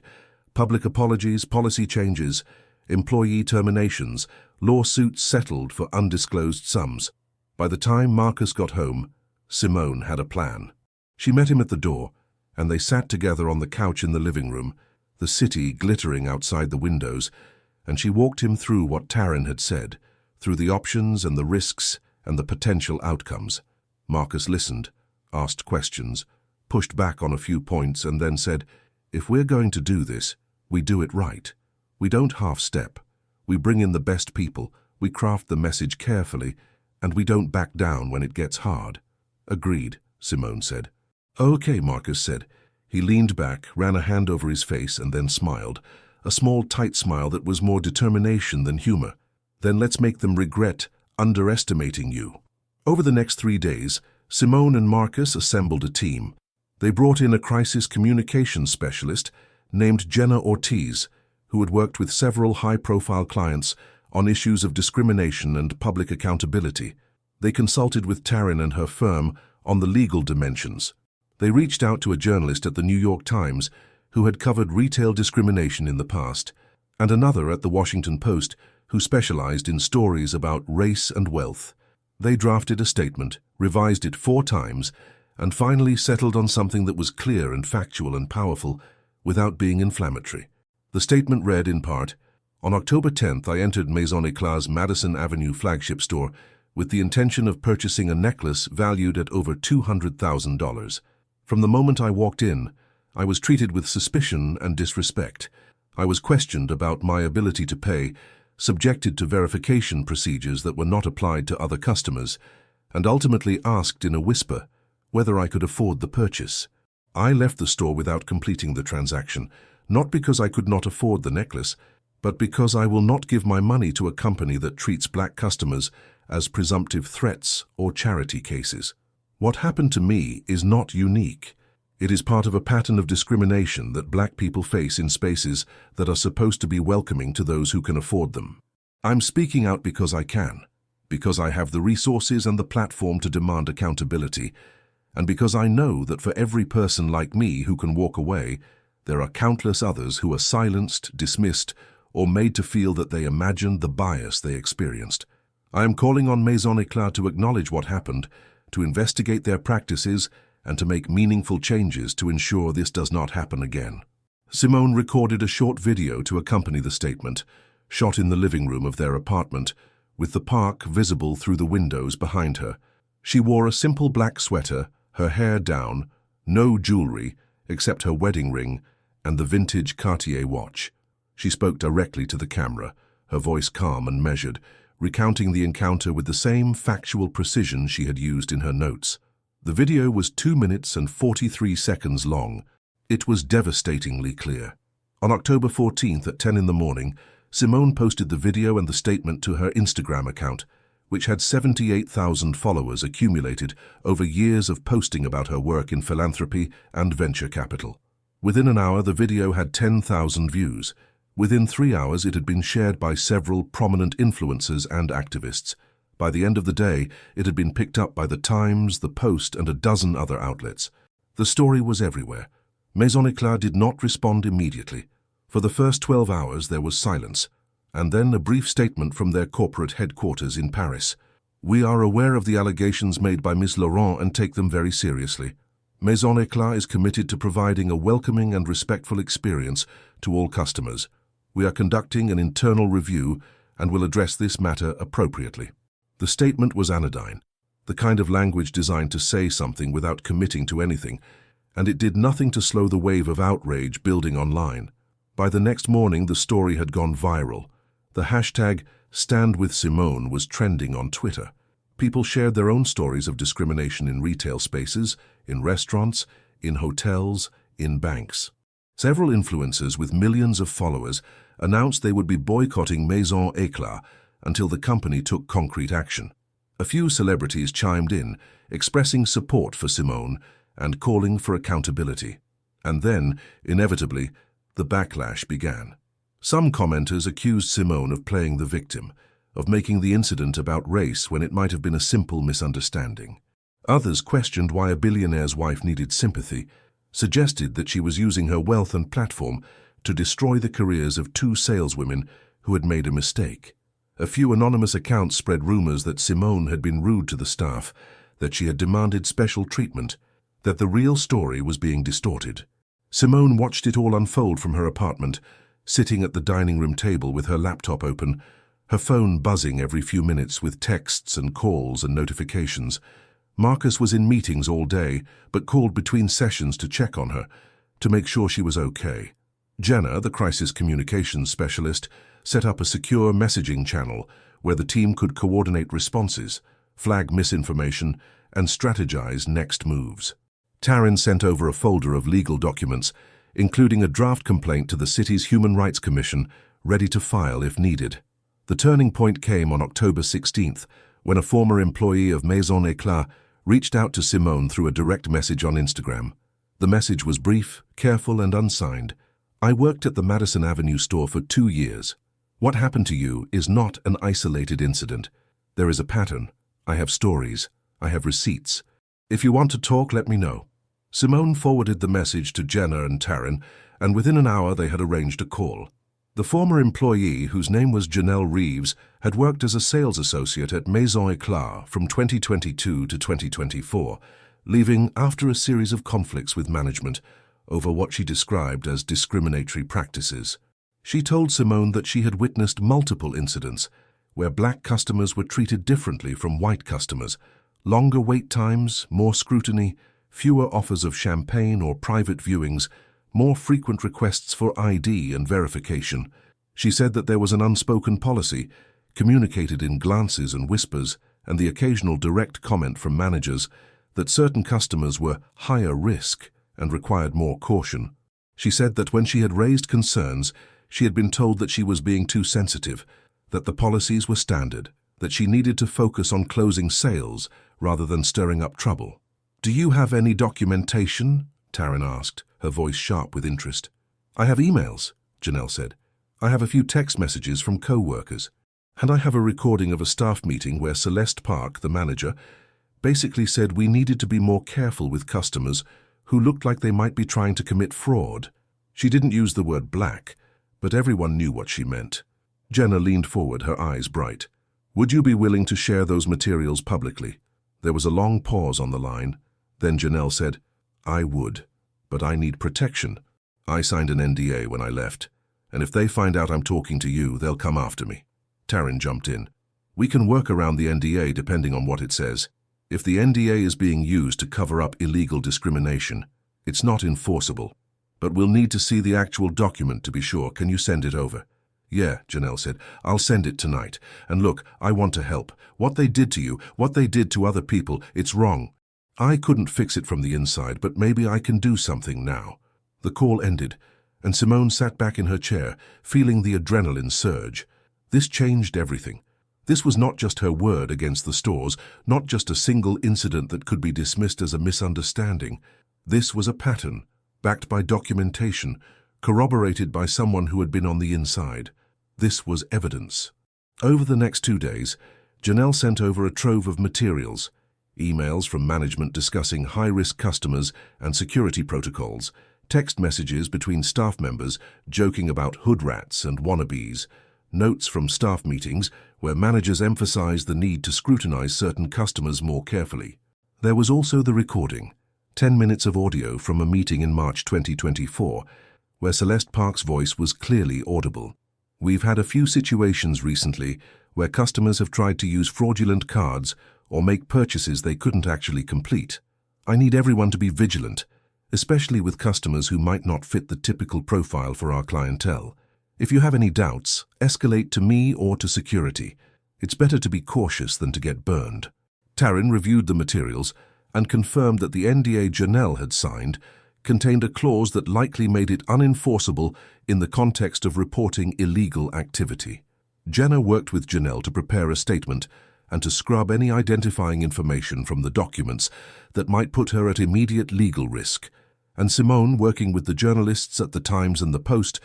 Public apologies, policy changes, employee terminations, lawsuits settled for undisclosed sums. By the time Marcus got home, Simone had a plan. She met him at the door, and they sat together on the couch in the living room, the city glittering outside the windows, and she walked him through what Taryn had said, through the options and the risks and the potential outcomes. Marcus listened, asked questions, pushed back on a few points, and then said, if we're going to do this, we do it right. We don't half-step. We bring in the best people, we craft the message carefully, and we don't back down when it gets hard. Agreed, Simone said. Okay, Marcus said. He leaned back, ran a hand over his face, and then smiled. A small, tight smile that was more determination than humor. Then let's make them regret underestimating you. Over the next 3 days, Simone and Marcus assembled a team. They brought in a crisis communications specialist named Jenna Ortiz, who had worked with several high-profile clients on issues of discrimination and public accountability. They consulted with Taryn and her firm on the legal dimensions. They reached out to a journalist at the New York Times who had covered retail discrimination in the past, and another at the Washington Post who specialized in stories about race and wealth. They drafted a statement, revised it 4 times, and finally settled on something that was clear and factual and powerful without being inflammatory. The statement read in part, on October 10th, I entered Maison Eclat's Madison Avenue flagship store with the intention of purchasing a necklace valued at over $200,000. From the moment I walked in, I was treated with suspicion and disrespect. I was questioned about my ability to pay, subjected to verification procedures that were not applied to other customers, and ultimately asked in a whisper whether I could afford the purchase. I left the store without completing the transaction, not because I could not afford the necklace, but because I will not give my money to a company that treats black customers as presumptive threats or charity cases. What happened to me is not unique. It is part of a pattern of discrimination that black people face in spaces that are supposed to be welcoming to those who can afford them. I'm speaking out because I can, because I have the resources and the platform to demand accountability, and because I know that for every person like me who can walk away, there are countless others who are silenced, dismissed, or made to feel that they imagined the bias they experienced. I am calling on Maison Éclat to acknowledge what happened, to investigate their practices, and to make meaningful changes to ensure this does not happen again. Simone recorded a short video to accompany the statement, shot in the living room of their apartment, with the park visible through the windows behind her. She wore a simple black sweater, her hair down, no jewelry except her wedding ring and the vintage Cartier watch. She spoke directly to the camera, her voice calm and measured, recounting the encounter with the same factual precision she had used in her notes. The video was 2 minutes and 43 seconds long. It was devastatingly clear. On October 14th at 10 in the morning, Simone posted the video and the statement to her Instagram account, which had 78,000 followers accumulated over years of posting about her work in philanthropy and venture capital. Within an hour, the video had 10,000 views. Within 3 hours, it had been shared by several prominent influencers and activists. By the end of the day, it had been picked up by The Times, The Post, and a dozen other outlets. The story was everywhere. Maison Éclat did not respond immediately. For the first 12 hours, there was silence, and then a brief statement from their corporate headquarters in Paris. "We are aware of the allegations made by Ms. Laurent and take them very seriously. Maison Éclat is committed to providing a welcoming and respectful experience to all customers. We are conducting an internal review and will address this matter appropriately." The statement was anodyne, the kind of language designed to say something without committing to anything, and it did nothing to slow the wave of outrage building online. By the next morning, the story had gone viral. The hashtag #StandWithSimone was trending on Twitter. People shared their own stories of discrimination in retail spaces, in restaurants, in hotels, in banks. Several influencers with millions of followers announced they would be boycotting Maison Éclat until the company took concrete action. A few celebrities chimed in, expressing support for Simone and calling for accountability. And then, inevitably, the backlash began. Some commenters accused Simone of playing the victim, of making the incident about race when it might have been a simple misunderstanding. Others questioned why a billionaire's wife needed sympathy, suggested that she was using her wealth and platform to destroy the careers of two saleswomen who had made a mistake. A few anonymous accounts spread rumors that Simone had been rude to the staff, that she had demanded special treatment, that the real story was being distorted. Simone watched it all unfold from her apartment, sitting at the dining room table with her laptop open, her phone buzzing every few minutes with texts and calls and notifications. Marcus was in meetings all day, but called between sessions to check on her, to make sure she was okay. Jenna, the crisis communications specialist, set up a secure messaging channel where the team could coordinate responses, flag misinformation, and strategize next moves. Taryn sent over a folder of legal documents, including a draft complaint to the city's Human Rights Commission, ready to file if needed. The turning point came on October 16th, when a former employee of Maison Éclat reached out to Simone through a direct message on Instagram. The message was brief, careful, and unsigned. "I worked at the Madison Avenue store for 2 years. What happened to you is not an isolated incident. There is a pattern. I have stories. I have receipts. If you want to talk, let me know." Simone forwarded the message to Jenna and Taryn, and within an hour they had arranged a call. The former employee, whose name was Janelle Reeves, had worked as a sales associate at Maison Éclat from 2022 to 2024, leaving after a series of conflicts with management over what she described as discriminatory practices. She told Simone that she had witnessed multiple incidents where black customers were treated differently from white customers, longer wait times, more scrutiny, fewer offers of champagne or private viewings, more frequent requests for ID and verification. She said that there was an unspoken policy, communicated in glances and whispers, and the occasional direct comment from managers that certain customers were higher risk and required more caution. She said that when she had raised concerns, she had been told that she was being too sensitive, that the policies were standard, that she needed to focus on closing sales rather than stirring up trouble. "Do you have any documentation?" Taryn asked, her voice sharp with interest. "I have emails," Janelle said. "I have a few text messages from co-workers." And I have a recording of a staff meeting where Celeste Park, the manager, basically said we needed to be more careful with customers who looked like they might be trying to commit fraud. She didn't use the word black, but everyone knew what she meant. Jenna leaned forward, her eyes bright. Would you be willing to share those materials publicly? There was a long pause on the line. Then Janelle said, I would, but I need protection. I signed an NDA when I left, and if they find out I'm talking to you, they'll come after me. Taryn jumped in. We can work around the NDA depending on what it says. If the NDA is being used to cover up illegal discrimination, it's not enforceable. But we'll need to see the actual document to be sure. Can you send it over? Yeah, Janelle said. I'll send it tonight. And look, I want to help. What they did to you, what they did to other people, it's wrong. I couldn't fix it from the inside, but maybe I can do something now. The call ended, and Simone sat back in her chair, feeling the adrenaline surge. This changed everything. This was not just her word against the stores, not just a single incident that could be dismissed as a misunderstanding. This was a pattern, backed by documentation, corroborated by someone who had been on the inside. This was evidence. Over the next 2 days, Janelle sent over a trove of materials, emails from management discussing high-risk customers and security protocols, text messages between staff members joking about hood rats and wannabes, notes from staff meetings where managers emphasized the need to scrutinize certain customers more carefully. There was also the recording, 10 minutes of audio from a meeting in March 2024, where Celeste Park's voice was clearly audible. We've had a few situations recently where customers have tried to use fraudulent cards or make purchases they couldn't actually complete. I need everyone to be vigilant, especially with customers who might not fit the typical profile for our clientele. If you have any doubts, escalate to me or to security. It's better to be cautious than to get burned. Taryn reviewed the materials and confirmed that the NDA Janelle had signed contained a clause that likely made it unenforceable in the context of reporting illegal activity. Jenna worked with Janelle to prepare a statement and to scrub any identifying information from the documents that might put her at immediate legal risk. And Simone, working with the journalists at the Times and the Post,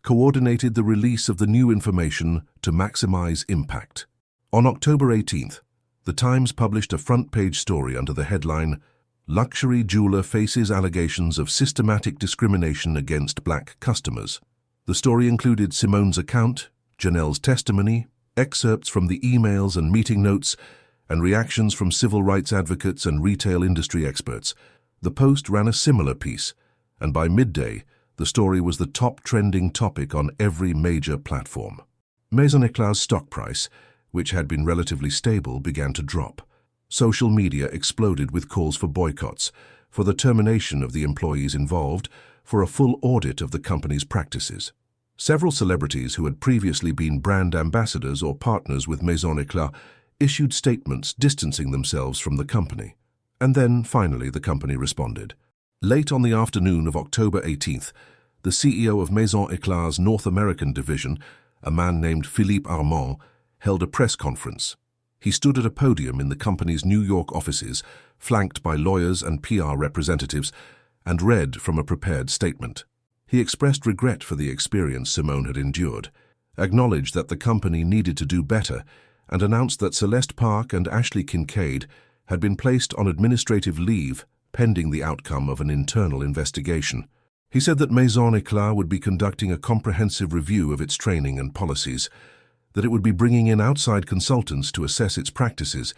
coordinated the release of the new information to maximize impact. On October 18th, the Times published a front-page story under the headline, Luxury Jeweler Faces Allegations of Systematic Discrimination Against Black Customers. The story included Simone's account, Janelle's testimony, excerpts from the emails and meeting notes, and reactions from civil rights advocates and retail industry experts. The Post ran a similar piece, and by midday, the story was the top trending topic on every major platform. Maison Eclat's stock price, which had been relatively stable, began to drop. Social media exploded with calls for boycotts, for the termination of the employees involved, for a full audit of the company's practices. Several celebrities who had previously been brand ambassadors or partners with Maison Eclat issued statements distancing themselves from the company. And then, finally, the company responded. Late on the afternoon of October 18th, the CEO of Maison Eclat's North American division, a man named Philippe Armand, held a press conference. He stood at a podium in the company's New York offices, flanked by lawyers and PR representatives, and read from a prepared statement. He expressed regret for the experience Simone had endured, acknowledged that the company needed to do better, and announced that Celeste Park and Ashley Kincaid had been placed on administrative leave pending the outcome of an internal investigation. He said that Maison Eclat would be conducting a comprehensive review of its training and policies, that it would be bringing in outside consultants to assess its practices,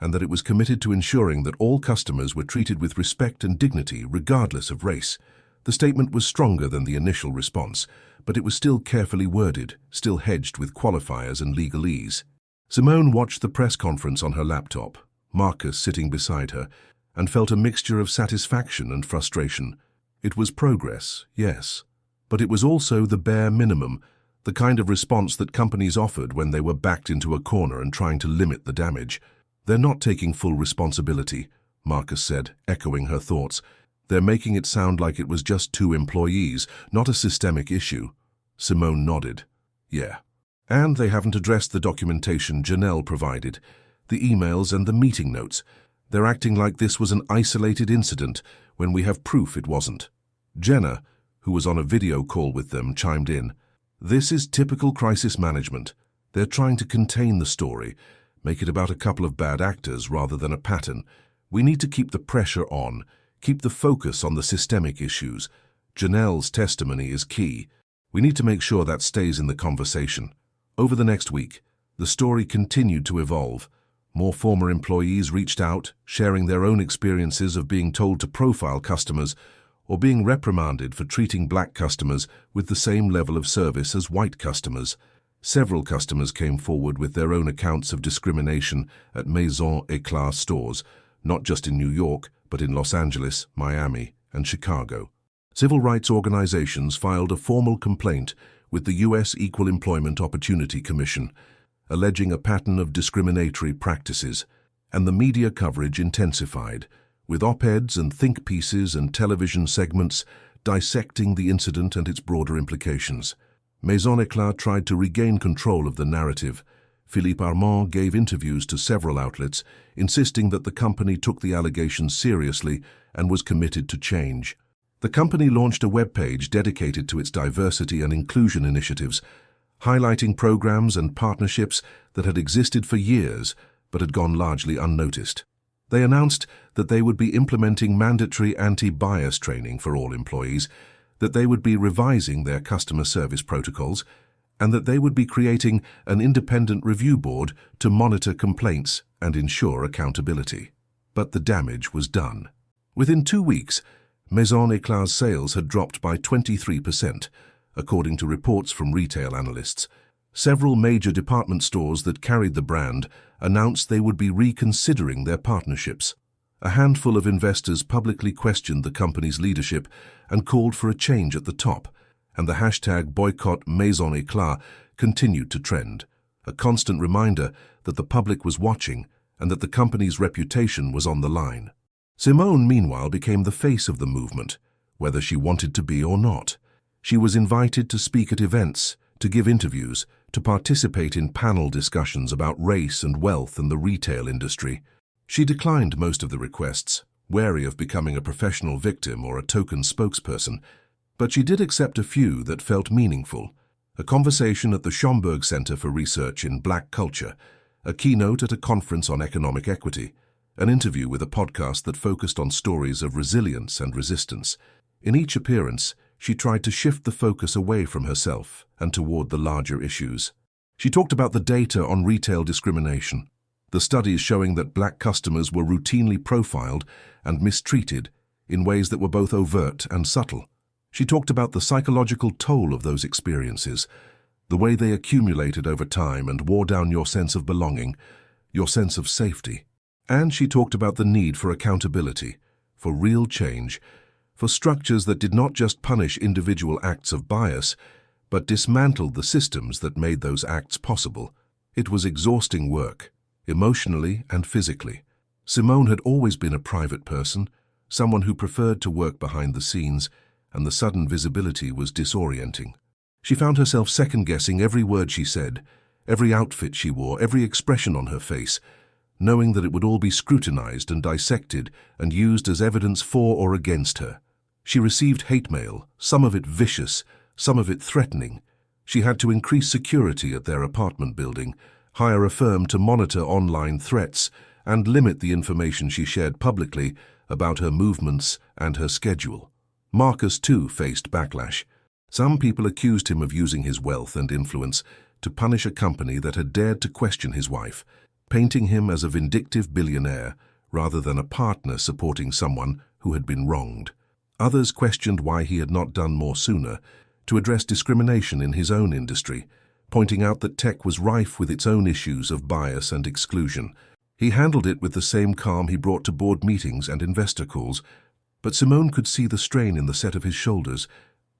and that it was committed to ensuring that all customers were treated with respect and dignity regardless of race. The statement was stronger than the initial response, but it was still carefully worded, still hedged with qualifiers and legalese. Simone watched the press conference on her laptop, Marcus sitting beside her, and felt a mixture of satisfaction and frustration. It was progress, yes, but it was also the bare minimum, the kind of response that companies offered when they were backed into a corner and trying to limit the damage. They're not taking full responsibility, Marcus said, echoing her thoughts. They're making it sound like it was just 2 employees, not a systemic issue. Simone nodded. Yeah. And they haven't addressed the documentation Janelle provided, the emails and the meeting notes. They're acting like this was an isolated incident when we have proof it wasn't. Jenna, who was on a video call with them, chimed in. This is typical crisis management. They're trying to contain the story, make it about a couple of bad actors rather than a pattern. We need to keep the pressure on, keep the focus on the systemic issues. Janelle's testimony is key. We need to make sure that stays in the conversation. Over the next week, the story continued to evolve. More former employees reached out, sharing their own experiences of being told to profile customers or being reprimanded for treating black customers with the same level of service as white customers. Several customers came forward with their own accounts of discrimination at Maison Éclat stores, not just in New York, but in Los Angeles, Miami, and Chicago. Civil rights organizations filed a formal complaint with the U.S. Equal Employment Opportunity Commission, alleging a pattern of discriminatory practices, and the media coverage intensified, with op-eds and think pieces and television segments dissecting the incident and its broader implications. Maison Éclat tried to regain control of the narrative. Philippe Armand gave interviews to several outlets, insisting that the company took the allegations seriously and was committed to change. The company launched a webpage dedicated to its diversity and inclusion initiatives, highlighting programs and partnerships that had existed for years but had gone largely unnoticed. They announced that they would be implementing mandatory anti-bias training for all employees, that they would be revising their customer service protocols, and that they would be creating an independent review board to monitor complaints and ensure accountability. But the damage was done. Within 2 weeks, Maison Éclat's sales had dropped by 23%, according to reports from retail analysts. Several major department stores that carried the brand announced they would be reconsidering their partnerships. A handful of investors publicly questioned the company's leadership and called for a change at the top, and the hashtag boycott Maison Éclat continued to trend, a constant reminder that the public was watching and that the company's reputation was on the line. Simone, meanwhile, became the face of the movement, whether she wanted to be or not. She was invited to speak at events, to give interviews, to participate in panel discussions about race and wealth and the retail industry. She declined most of the requests, wary of becoming a professional victim or a token spokesperson, but she did accept a few that felt meaningful. A conversation at the Schomburg Center for Research in Black Culture, a keynote at a conference on economic equity, an interview with a podcast that focused on stories of resilience and resistance. In each appearance, she tried to shift the focus away from herself and toward the larger issues. She talked about the data on retail discrimination, the studies showing that black customers were routinely profiled and mistreated in ways that were both overt and subtle. She talked about the psychological toll of those experiences, the way they accumulated over time and wore down your sense of belonging, your sense of safety. And she talked about the need for accountability, for real change, for structures that did not just punish individual acts of bias, but dismantled the systems that made those acts possible. It was exhausting work, emotionally and physically. Simone had always been a private person, someone who preferred to work behind the scenes, and the sudden visibility was disorienting. She found herself second-guessing every word she said, every outfit she wore, every expression on her face, knowing that it would all be scrutinized and dissected and used as evidence for or against her. She received hate mail, some of it vicious, some of it threatening. She had to increase security at their apartment building, hire a firm to monitor online threats, and limit the information she shared publicly about her movements and her schedule. Marcus, too, faced backlash. Some people accused him of using his wealth and influence to punish a company that had dared to question his wife, painting him as a vindictive billionaire rather than a partner supporting someone who had been wronged. Others questioned why he had not done more sooner to address discrimination in his own industry, pointing out that tech was rife with its own issues of bias and exclusion. He handled it with the same calm he brought to board meetings and investor calls, but Simone could see the strain in the set of his shoulders,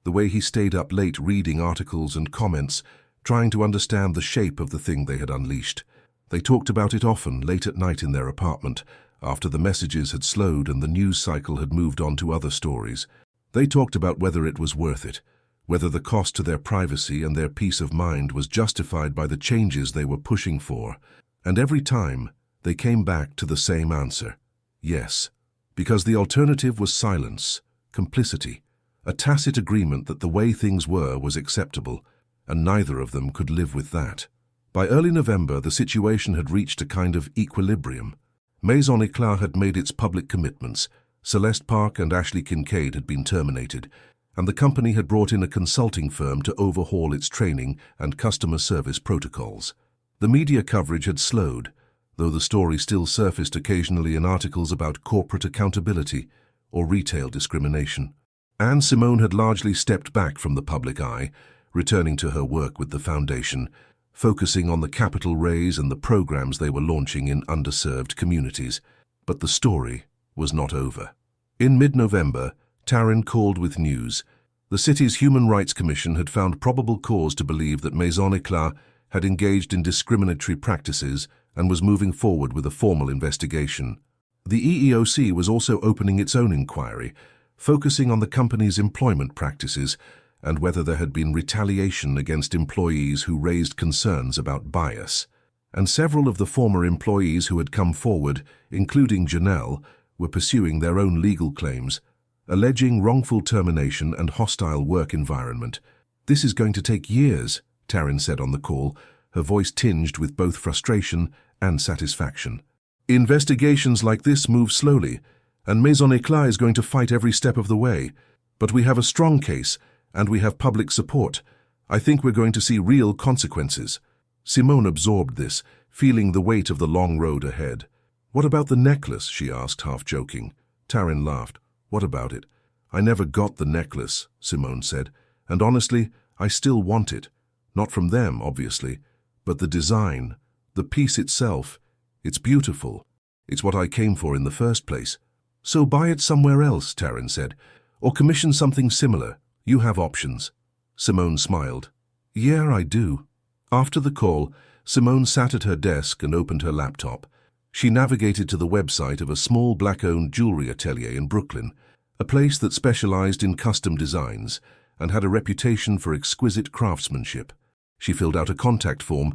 the way he stayed up late reading articles and comments, trying to understand the shape of the thing they had unleashed. They talked about it often, late at night in their apartment, after the messages had slowed and the news cycle had moved on to other stories. They talked about whether it was worth it, whether the cost to their privacy and their peace of mind was justified by the changes they were pushing for. And every time, they came back to the same answer: yes. Because the alternative was silence, complicity, a tacit agreement that the way things were was acceptable, and neither of them could live with that. By early November, the situation had reached a kind of equilibrium. Maison Eclat had made its public commitments. Celeste Park and Ashley Kincaid had been terminated, and the company had brought in a consulting firm to overhaul its training and customer service protocols. The media coverage had slowed, though the story still surfaced occasionally in articles about corporate accountability or retail discrimination. Anne Simone had largely stepped back from the public eye, returning to her work with the foundation, focusing on the capital raise and the programs they were launching in underserved communities. But the story was not over. In mid-November, Taryn called with news. The city's Human Rights Commission had found probable cause to believe that Maison Eclat had engaged in discriminatory practices and was moving forward with a formal investigation. The EEOC was also opening its own inquiry, focusing on the company's employment practices and whether there had been retaliation against employees who raised concerns about bias. And several of the former employees who had come forward, including Janelle, were pursuing their own legal claims, alleging wrongful termination and hostile work environment. "This is going to take years," Taryn said on the call, her voice tinged with both frustration and satisfaction. "Investigations like this move slowly, and Maison Eclat is going to fight every step of the way. But we have a strong case, and we have public support. I think we're going to see real consequences." Simone absorbed this, feeling the weight of the long road ahead. "What about the necklace?" she asked, half joking. Taryn laughed. "What about it?" "I never got the necklace," Simone said, "and honestly, I still want it. Not from them, obviously, but the design, the piece itself. It's beautiful. It's what I came for in the first place." "So buy it somewhere else," Taryn said, "or commission something similar. You have options." Simone smiled. "Yeah, I do." After the call, Simone sat at her desk and opened her laptop. She navigated to the website of a small black-owned jewelry atelier in Brooklyn, a place that specialized in custom designs and had a reputation for exquisite craftsmanship. She filled out a contact form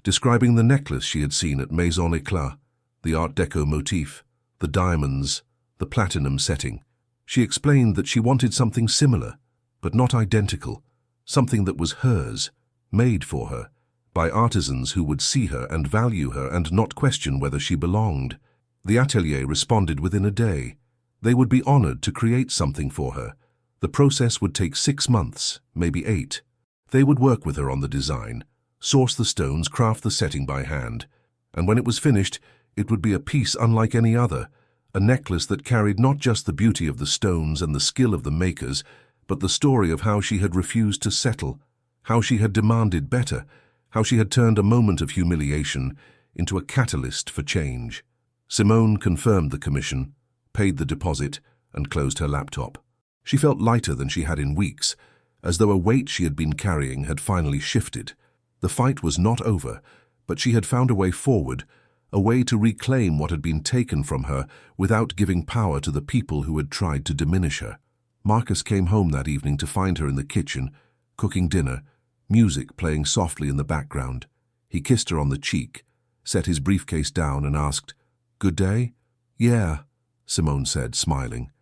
describing the necklace she had seen at Maison Eclat, the Art Deco motif, the diamonds, the platinum setting. She explained that she wanted something similar, but not identical, something that was hers, made for her, by artisans who would see her and value her and not question whether she belonged. The atelier responded within a day. They would be honored to create something for her. The process would take 6 months, maybe 8. They would work with her on the design, source the stones, craft the setting by hand, and when it was finished, it would be a piece unlike any other, a necklace that carried not just the beauty of the stones and the skill of the makers, but the story of how she had refused to settle, how she had demanded better, how she had turned a moment of humiliation into a catalyst for change. Simone confirmed the commission, paid the deposit, and closed her laptop. She felt lighter than she had in weeks, as though a weight she had been carrying had finally shifted. The fight was not over, but she had found a way forward, a way to reclaim what had been taken from her without giving power to the people who had tried to diminish her. Marcus came home that evening to find her in the kitchen, cooking dinner, music playing softly in the background. He kissed her on the cheek, set his briefcase down and asked, "Good day?" "Yeah," Simone said, smiling.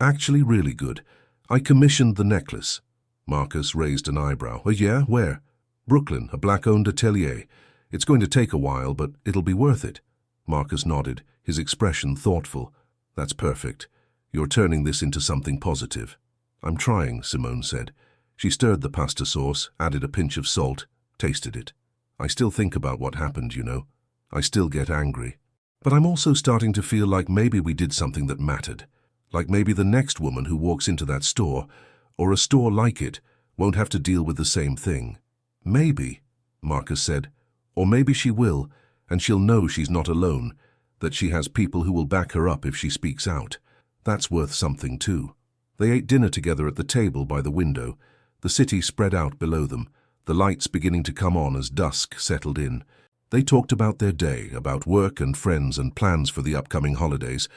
"Actually really good. I commissioned the necklace." Marcus raised an eyebrow. "Oh yeah? Where?" "Brooklyn, a black-owned atelier. It's going to take a while, but it'll be worth it." Marcus nodded, his expression thoughtful. "That's perfect. You're turning this into something positive." "I'm trying," Simone said. She stirred the pasta sauce, added a pinch of salt, tasted it. "I still think about what happened, you know. I still get angry. But I'm also starting to feel like maybe we did something that mattered. Like maybe the next woman who walks into that store, or a store like it, won't have to deal with the same thing." "Maybe," Marcus said. "Or maybe she will, and she'll know she's not alone, that she has people who will back her up if she speaks out. That's worth something too." They ate dinner together at the table by the window, the city spread out below them, the lights beginning to come on as dusk settled in. They talked about their day, about work and friends and plans for the upcoming holidays.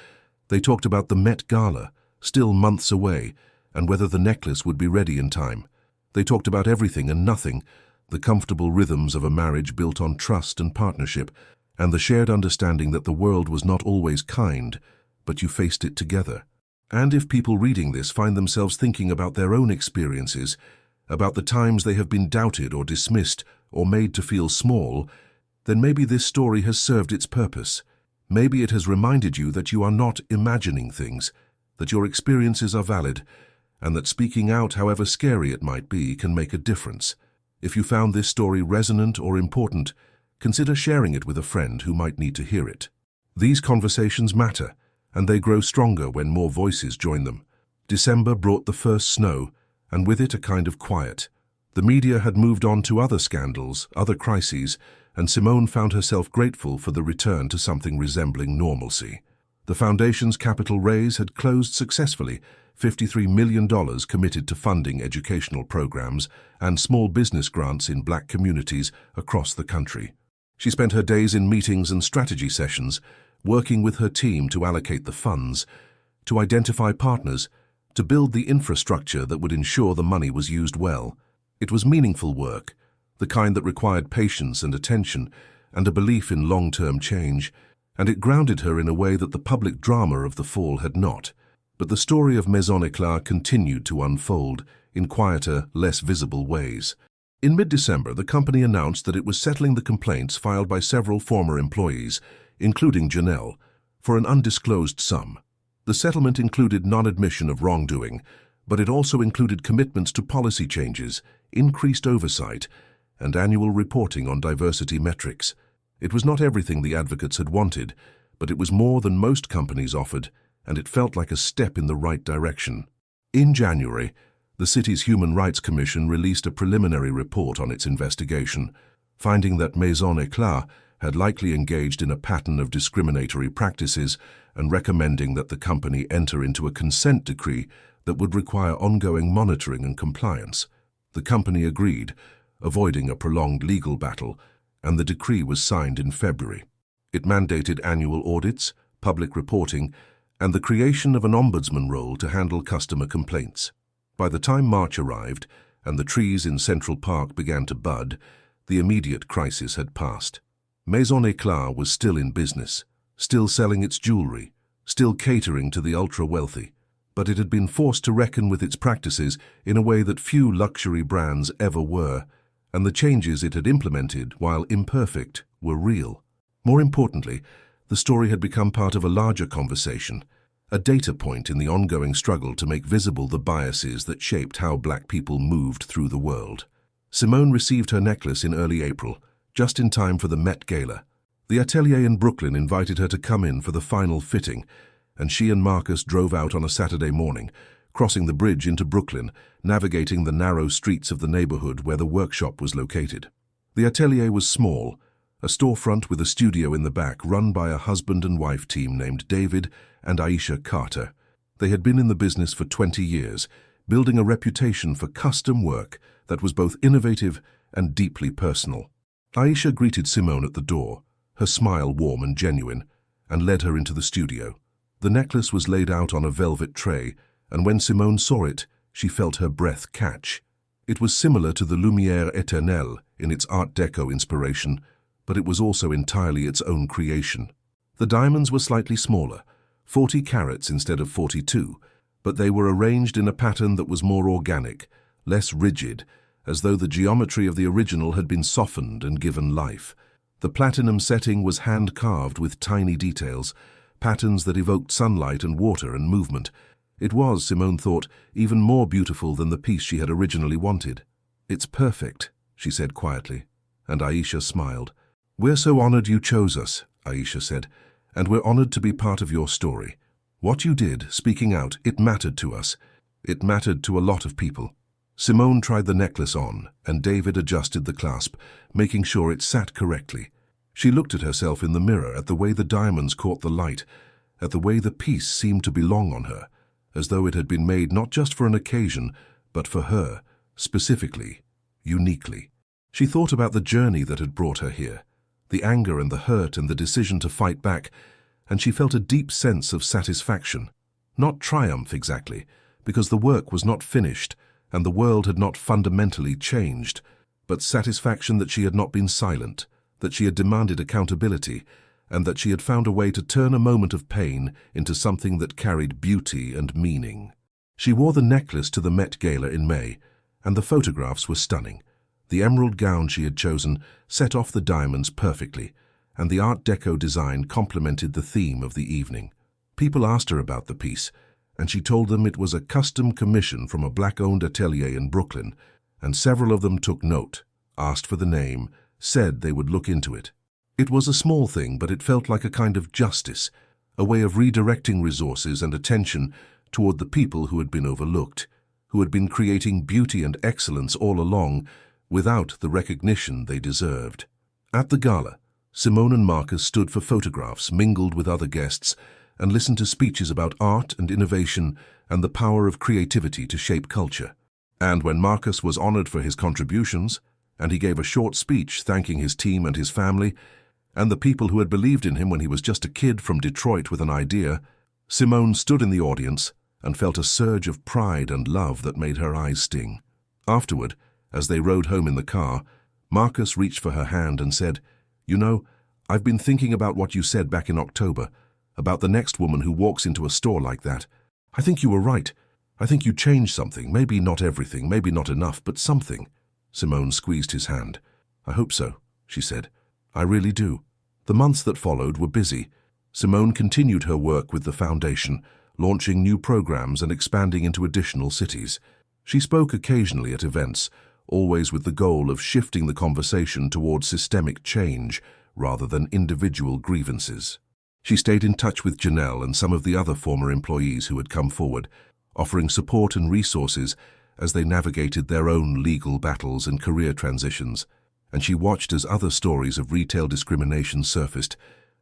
They talked about the Met Gala, still months away, and whether the necklace would be ready in time. They talked about everything and nothing, the comfortable rhythms of a marriage built on trust and partnership, and the shared understanding that the world was not always kind, but you faced it together. And if people reading this find themselves thinking about their own experiences, about the times they have been doubted or dismissed or made to feel small, then maybe this story has served its purpose. Maybe it has reminded you that you are not imagining things, that your experiences are valid, and that speaking out, however scary it might be, can make a difference. If you found this story resonant or important, consider sharing it with a friend who might need to hear it. These conversations matter, and they grow stronger when more voices join them. December brought the first snow, and with it a kind of quiet. The media had moved on to other scandals, other crises, and Simone found herself grateful for the return to something resembling normalcy. The foundation's capital raise had closed successfully, $53 million committed to funding educational programs and small business grants in black communities across the country. She spent her days in meetings and strategy sessions, working with her team to allocate the funds, to identify partners, to build the infrastructure that would ensure the money was used well. It was meaningful work, the kind that required patience and attention and a belief in long-term change, and it grounded her in a way that the public drama of the fall had not. But the story of Maison Éclat continued to unfold in quieter, less visible ways. In mid-December, the company announced that it was settling the complaints filed by several former employees, including Janelle, for an undisclosed sum. The settlement included non-admission of wrongdoing, but it also included commitments to policy changes, increased oversight, and annual reporting on diversity metrics. It was not everything the advocates had wanted, but it was more than most companies offered, and it felt like a step in the right direction. In January, the city's Human Rights Commission released a preliminary report on its investigation, finding that Maison Éclat had likely engaged in a pattern of discriminatory practices and recommending that the company enter into a consent decree that would require ongoing monitoring and compliance. The company agreed, avoiding a prolonged legal battle, and the decree was signed in February. It mandated annual audits, public reporting, and the creation of an ombudsman role to handle customer complaints. By the time March arrived and the trees in Central Park began to bud, the immediate crisis had passed. Maison Éclat was still in business, still selling its jewelry, still catering to the ultra-wealthy, but it had been forced to reckon with its practices in a way that few luxury brands ever were, and the changes it had implemented, while imperfect, were real. More importantly, the story had become part of a larger conversation, a data point in the ongoing struggle to make visible the biases that shaped how black people moved through the world. Simone received her necklace in early April, just in time for the Met Gala. The atelier in Brooklyn invited her to come in for the final fitting, and she and Marcus drove out on a Saturday morning, crossing the bridge into Brooklyn, navigating the narrow streets of the neighborhood where the workshop was located. The atelier was small, a storefront with a studio in the back run by a husband and wife team named David and Aisha Carter. They had been in the business for 20 years, building a reputation for custom work that was both innovative and deeply personal. Aisha greeted Simone at the door, her smile warm and genuine, and led her into the studio. The necklace was laid out on a velvet tray, and when Simone saw it, she felt her breath catch. It was similar to the Lumière Éternelle in its Art Deco inspiration, but it was also entirely its own creation. The diamonds were slightly smaller, 40 carats instead of 42, but they were arranged in a pattern that was more organic, less rigid, as though the geometry of the original had been softened and given life. The platinum setting was hand-carved with tiny details, patterns that evoked sunlight and water and movement. It was, Simone thought, even more beautiful than the piece she had originally wanted. "It's perfect," she said quietly, and Aisha smiled. "We're so honored you chose us," Aisha said, "and we're honored to be part of your story. What you did, speaking out, it mattered to us. It mattered to a lot of people." Simone tried the necklace on, and David adjusted the clasp, making sure it sat correctly. She looked at herself in the mirror, at the way the diamonds caught the light, at the way the piece seemed to belong on her, as though it had been made not just for an occasion, but for her, specifically, uniquely. She thought about the journey that had brought her here, the anger and the hurt and the decision to fight back, and she felt a deep sense of satisfaction. Not triumph exactly, because the work was not finished and the world had not fundamentally changed, but satisfaction that she had not been silent, that she had demanded accountability, and that she had found a way to turn a moment of pain into something that carried beauty and meaning. She wore the necklace to the Met Gala in May, and the photographs were stunning. The emerald gown she had chosen set off the diamonds perfectly, and the Art Deco design complemented the theme of the evening. People asked her about the piece, and she told them it was a custom commission from a black-owned atelier in Brooklyn, and several of them took note, asked for the name, said they would look into it. It was a small thing, but it felt like a kind of justice, a way of redirecting resources and attention toward the people who had been overlooked, who had been creating beauty and excellence all along without the recognition they deserved. At the gala, Simone and Marcus stood for photographs, mingled with other guests, and listened to speeches about art and innovation and the power of creativity to shape culture. And when Marcus was honored for his contributions, and he gave a short speech thanking his team and his family, and the people who had believed in him when he was just a kid from Detroit with an idea, Simone stood in the audience and felt a surge of pride and love that made her eyes sting. Afterward, as they rode home in the car, Marcus reached for her hand and said, "You know, I've been thinking about what you said back in October, about the next woman who walks into a store like that. I think you were right. I think you changed something, maybe not everything, maybe not enough, but something." Simone squeezed his hand. "I hope so," she said. "I really do." The months that followed were busy. Simone continued her work with the foundation, launching new programs and expanding into additional cities. She spoke occasionally at events, always with the goal of shifting the conversation towards systemic change rather than individual grievances. She stayed in touch with Janelle and some of the other former employees who had come forward, offering support and resources as they navigated their own legal battles and career transitions. And she watched as other stories of retail discrimination surfaced,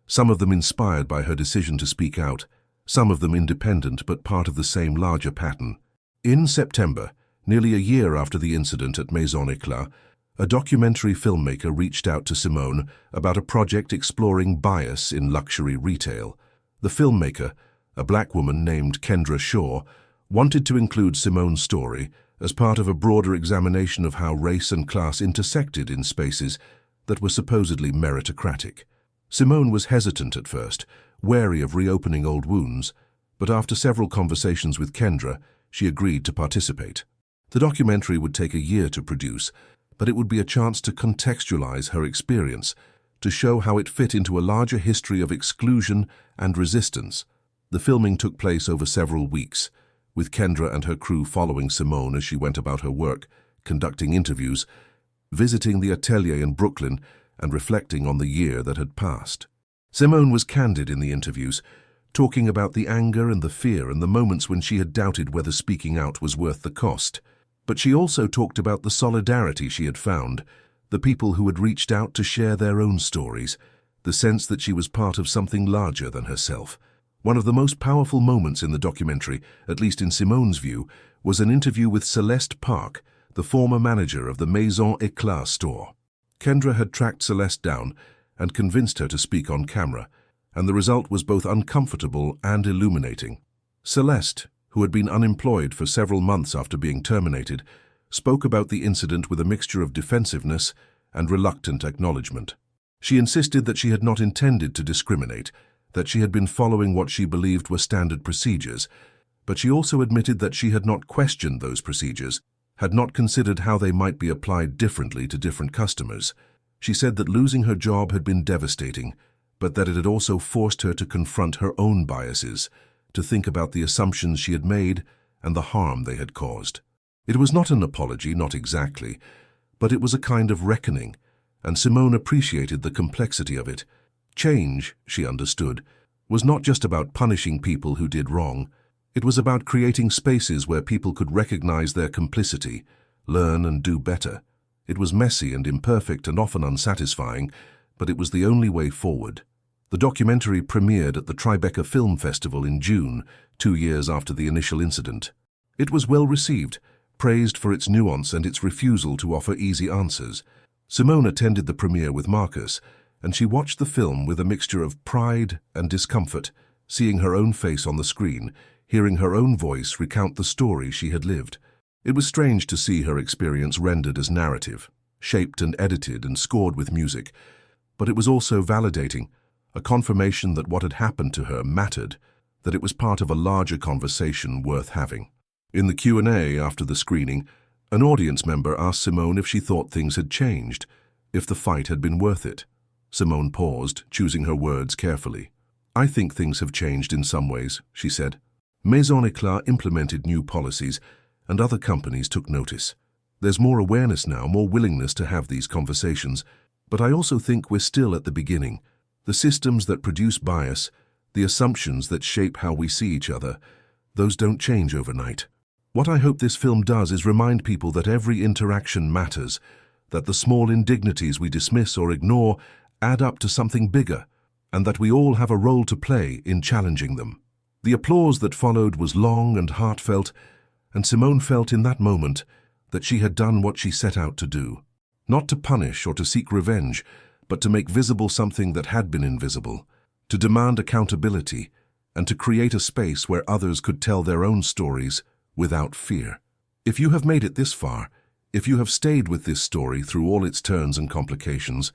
some of them inspired by her decision to speak out, some of them independent but part of the same larger pattern. In September, nearly a year after the incident at Maison Éclat, a documentary filmmaker reached out to Simone about a project exploring bias in luxury retail. The filmmaker, a black woman named Kendra Shaw, wanted to include Simone's story as part of a broader examination of how race and class intersected in spaces that were supposedly meritocratic. Simone was hesitant at first, wary of reopening old wounds, but after several conversations with Kendra, she agreed to participate. The documentary would take a year to produce, but it would be a chance to contextualize her experience, to show how it fit into a larger history of exclusion and resistance. The filming took place over several weeks, with Kendra and her crew following Simone as she went about her work, conducting interviews, visiting the atelier in Brooklyn, and reflecting on the year that had passed. Simone was candid in the interviews, talking about the anger and the fear and the moments when she had doubted whether speaking out was worth the cost. But she also talked about the solidarity she had found, the people who had reached out to share their own stories, the sense that she was part of something larger than herself. One of the most powerful moments in the documentary, at least in Simone's view, was an interview with Celeste Park, the former manager of the Maison Éclat store. Kendra had tracked Celeste down and convinced her to speak on camera, and the result was both uncomfortable and illuminating. Celeste, who had been unemployed for several months after being terminated, spoke about the incident with a mixture of defensiveness and reluctant acknowledgement. She insisted that she had not intended to discriminate, that she had been following what she believed were standard procedures, but she also admitted that she had not questioned those procedures, had not considered how they might be applied differently to different customers. She said that losing her job had been devastating, but that it had also forced her to confront her own biases, to think about the assumptions she had made and the harm they had caused. It was not an apology, not exactly, but it was a kind of reckoning, and Simone appreciated the complexity of it. Change, she understood, was not just about punishing people who did wrong. It was about creating spaces where people could recognize their complicity, learn and do better. It was messy and imperfect and often unsatisfying, but it was the only way forward. The documentary premiered at the Tribeca Film Festival in June, 2 years after the initial incident. It was well received, praised for its nuance and its refusal to offer easy answers. Simone attended the premiere with Marcus, and she watched the film with a mixture of pride and discomfort, seeing her own face on the screen, hearing her own voice recount the story she had lived. It was strange to see her experience rendered as narrative, shaped and edited and scored with music, but it was also validating, a confirmation that what had happened to her mattered, that it was part of a larger conversation worth having. In the Q&A after the screening, An audience member asked Simone if she thought things had changed, if the fight had been worth it. Simone paused, choosing her words carefully. "I think things have changed in some ways," she said. Maison Eclat implemented new policies, and other companies took notice. There's more awareness now, more willingness to have these conversations. But I also think we're still at the beginning. The systems that produce bias, the assumptions that shape how we see each other, those don't change overnight. What I hope this film does is remind people that every interaction matters, that the small indignities we dismiss or ignore add up to something bigger, and that we all have a role to play in challenging them. The applause that followed was long and heartfelt, and Simone felt in that moment that she had done what she set out to do. Not to punish or to seek revenge, but to make visible something that had been invisible, to demand accountability, and to create a space where others could tell their own stories without fear. If you have made it this far, if you have stayed with this story through all its turns and complications,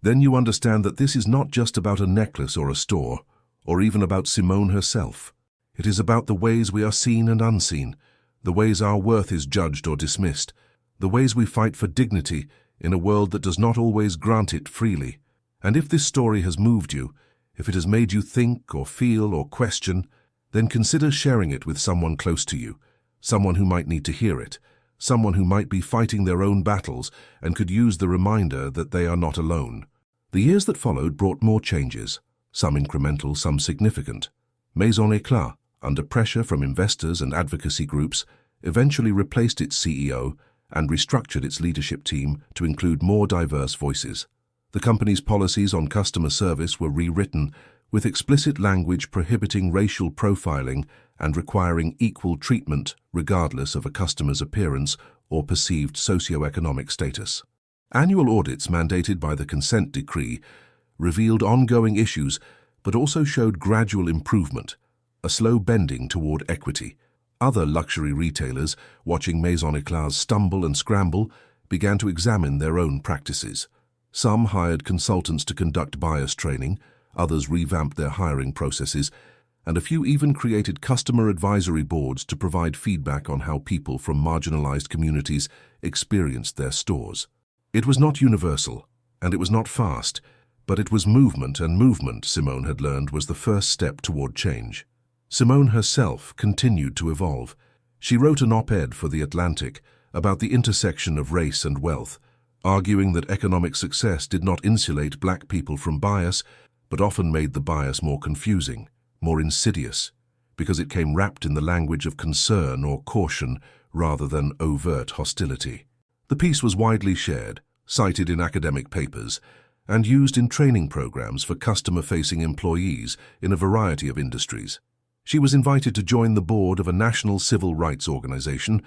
then you understand that this is not just about a necklace or a store, or even about Simone herself. It is about the ways we are seen and unseen, the ways our worth is judged or dismissed, the ways we fight for dignity in a world that does not always grant it freely. And if this story has moved you, if it has made you think or feel or question, then consider sharing it with someone close to you, someone who might need to hear it, someone who might be fighting their own battles and could use the reminder that they are not alone. The years that followed brought more changes, some incremental, some significant. Maison Eclat, under pressure from investors and advocacy groups, eventually replaced its CEO and restructured its leadership team to include more diverse voices. The company's policies on customer service were rewritten, with explicit language prohibiting racial profiling and requiring equal treatment regardless of a customer's appearance or perceived socioeconomic status. Annual audits mandated by the consent decree revealed ongoing issues but also showed gradual improvement, a slow bending toward equity. Other luxury retailers, watching Maison Eclat's stumble and scramble, began to examine their own practices. Some hired consultants to conduct bias training, others revamped their hiring processes, and a few even created customer advisory boards to provide feedback on how people from marginalized communities experienced their stores. It was not universal, and it was not fast, but it was movement, and movement, Simone had learned, was the first step toward change. Simone herself continued to evolve. She wrote an op-ed for The Atlantic about the intersection of race and wealth, arguing that economic success did not insulate black people from bias, but often made the bias more confusing, more insidious, because it came wrapped in the language of concern or caution rather than overt hostility. The piece was widely shared, cited in academic papers, and used in training programs for customer-facing employees in a variety of industries. She was invited to join the board of a national civil rights organization,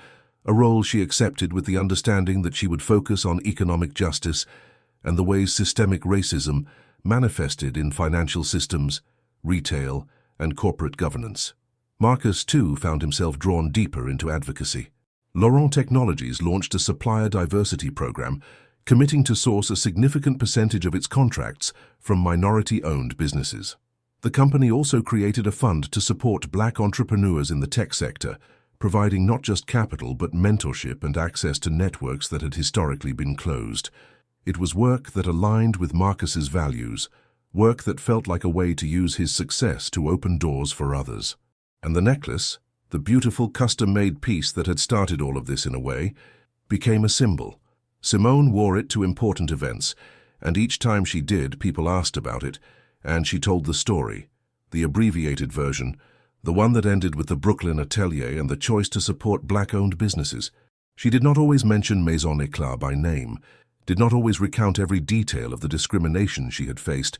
a role she accepted with the understanding that she would focus on economic justice and the ways systemic racism manifested in financial systems, retail, and corporate governance. Marcus, too, found himself drawn deeper into advocacy. Laurent Technologies launched a supplier diversity program, committing to source a significant percentage of its contracts from minority-owned businesses. The company also created a fund to support black entrepreneurs in the tech sector, providing not just capital but mentorship and access to networks that had historically been closed. It was work that aligned with Marcus's values, work that felt like a way to use his success to open doors for others. And the necklace, the beautiful custom-made piece that had started all of this in a way, became a symbol. Simone wore it to important events, and each time she did, people asked about it, and she told the story, the abbreviated version, the one that ended with the Brooklyn Atelier and the choice to support black-owned businesses. She did not always mention Maison Eclat by name, did not always recount every detail of the discrimination she had faced,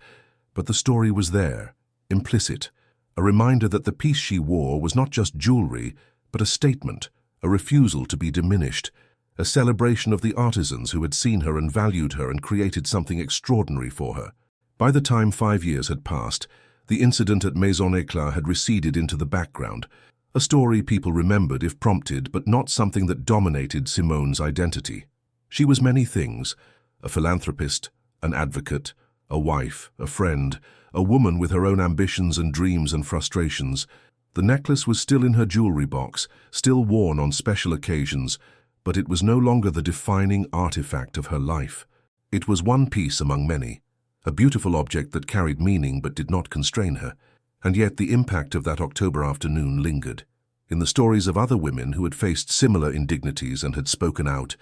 but the story was there, implicit, a reminder that the piece she wore was not just jewelry, but a statement, a refusal to be diminished, a celebration of the artisans who had seen her and valued her and created something extraordinary for her. By the time 5 years had passed, the incident at Maison Eclat had receded into the background, a story people remembered if prompted, but not something that dominated Simone's identity. She was many things: a philanthropist, an advocate, a wife, a friend, a woman with her own ambitions and dreams and frustrations. The necklace was still in her jewelry box, still worn on special occasions, but it was no longer the defining artifact of her life. It was one piece among many, a beautiful object that carried meaning but did not constrain her, and yet the impact of that October afternoon lingered. In the stories of other women who had faced similar indignities and had spoken out,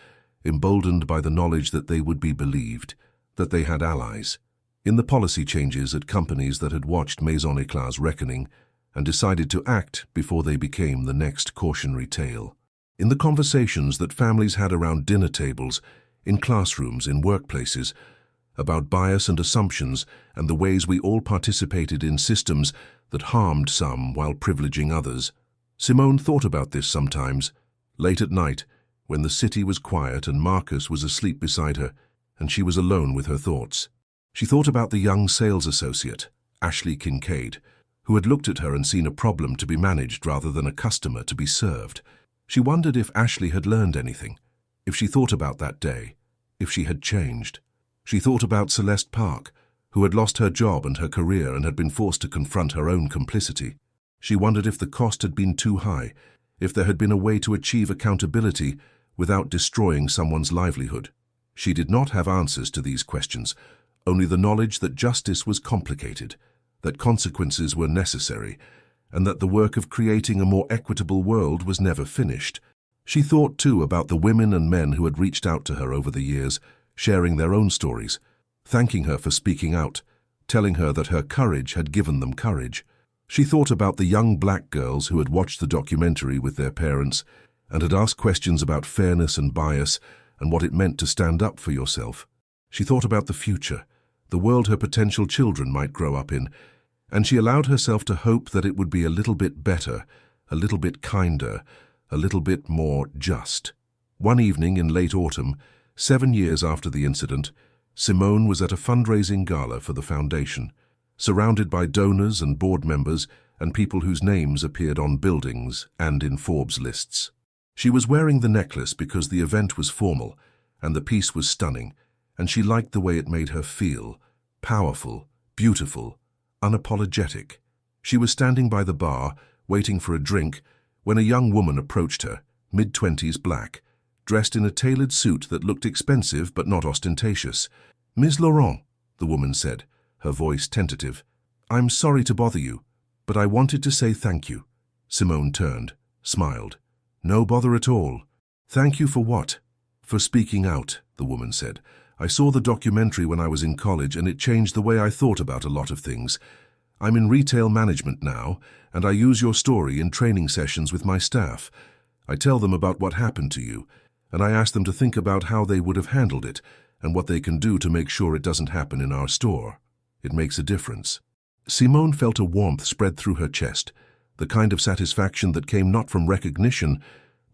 emboldened by the knowledge that they would be believed, that they had allies. In the policy changes at companies that had watched Maison Éclat's reckoning and decided to act before they became the next cautionary tale. In the conversations that families had around dinner tables, in classrooms, in workplaces, about bias and assumptions and the ways we all participated in systems that harmed some while privileging others. Simone thought about this sometimes, late at night, when the city was quiet and Marcus was asleep beside her, and she was alone with her thoughts. She thought about the young sales associate, Ashley Kincaid, who had looked at her and seen a problem to be managed rather than a customer to be served. She wondered if Ashley had learned anything, if she thought about that day, if she had changed. She thought about Celeste Park, who had lost her job and her career and had been forced to confront her own complicity. She wondered if the cost had been too high, if there had been a way to achieve accountability without destroying someone's livelihood. She did not have answers to these questions, only the knowledge that justice was complicated, that consequences were necessary, and that the work of creating a more equitable world was never finished. She thought too about the women and men who had reached out to her over the years, sharing their own stories, thanking her for speaking out, telling her that her courage had given them courage. She thought about the young black girls who had watched the documentary with their parents and had asked questions about fairness and bias and what it meant to stand up for yourself. She thought about the future, the world her potential children might grow up in, and she allowed herself to hope that it would be a little bit better, a little bit kinder, a little bit more just. One evening in late autumn, 7 years after the incident, Simone was at a fundraising gala for the foundation, surrounded by donors and board members and people whose names appeared on buildings and in Forbes lists. She was wearing the necklace because the event was formal and the piece was stunning, and she liked the way it made her feel, powerful, beautiful, unapologetic. She was standing by the bar, waiting for a drink, when a young woman approached her, mid-20s black, dressed in a tailored suit that looked expensive but not ostentatious. "Ms. Laurent," the woman said, her voice tentative. "I'm sorry to bother you, but I wanted to say thank you." Simone turned, smiled. "No bother at all." "Thank you for what?" "For speaking out," the woman said. "I saw the documentary when I was in college and it changed the way I thought about a lot of things. I'm in retail management now, and I use your story in training sessions with my staff. I tell them about what happened to you, and I ask them to think about how they would have handled it and what they can do to make sure it doesn't happen in our store. It makes a difference." Simone felt a warmth spread through her chest, the kind of satisfaction that came not from recognition,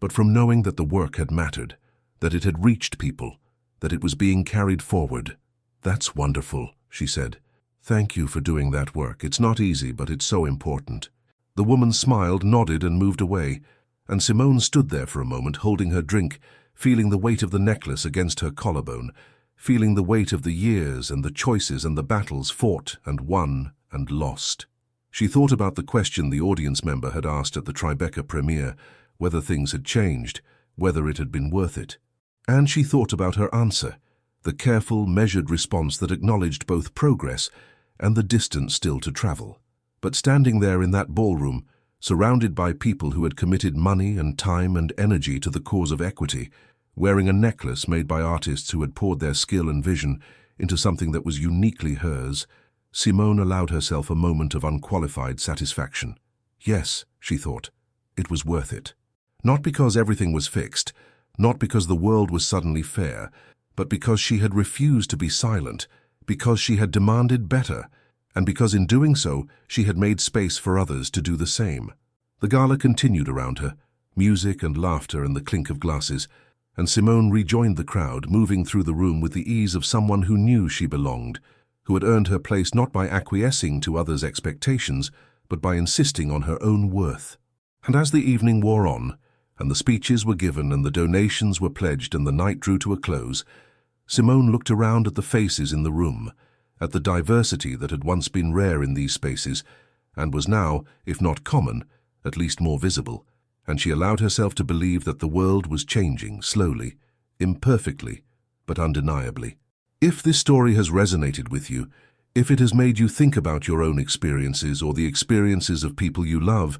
but from knowing that the work had mattered, that it had reached people, that it was being carried forward. "That's wonderful," she said. "Thank you for doing that work. It's not easy, but it's so important." The woman smiled, nodded, and moved away, and Simone stood there for a moment holding her drink, feeling the weight of the necklace against her collarbone, feeling the weight of the years and the choices and the battles fought and won and lost. She thought about the question the audience member had asked at the Tribeca premiere, whether things had changed, whether it had been worth it. And she thought about her answer, the careful, measured response that acknowledged both progress and the distance still to travel. But standing there in that ballroom, surrounded by people who had committed money and time and energy to the cause of equity, wearing a necklace made by artists who had poured their skill and vision into something that was uniquely hers, Simone allowed herself a moment of unqualified satisfaction. Yes, she thought, it was worth it. Not because everything was fixed, not because the world was suddenly fair, but because she had refused to be silent, because she had demanded better, and because in doing so she had made space for others to do the same. The gala continued around her, music and laughter and the clink of glasses, and Simone rejoined the crowd, moving through the room with the ease of someone who knew she belonged, who had earned her place not by acquiescing to others' expectations, but by insisting on her own worth. And as the evening wore on, and the speeches were given and the donations were pledged and the night drew to a close, Simone looked around at the faces in the room, at the diversity that had once been rare in these spaces, and was now, if not common, at least more visible, and she allowed herself to believe that the world was changing slowly, imperfectly, but undeniably. If this story has resonated with you, if it has made you think about your own experiences or the experiences of people you love,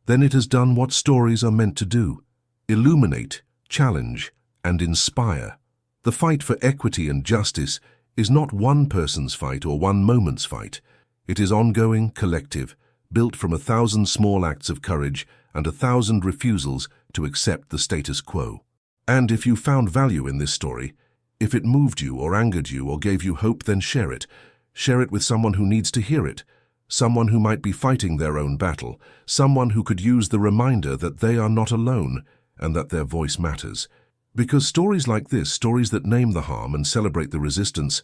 then it has done what stories are meant to do: illuminate, challenge, and inspire. The fight for equity and justice is not one person's fight or one moment's fight. It is ongoing, collective, built from 1,000 small acts of courage and 1,000 refusals to accept the status quo. And if you found value in this story, if it moved you or angered you or gave you hope, then share it. Share it with someone who needs to hear it, someone who might be fighting their own battle, someone who could use the reminder that they are not alone and that their voice matters. Because stories like this, stories that name the harm and celebrate the resistance,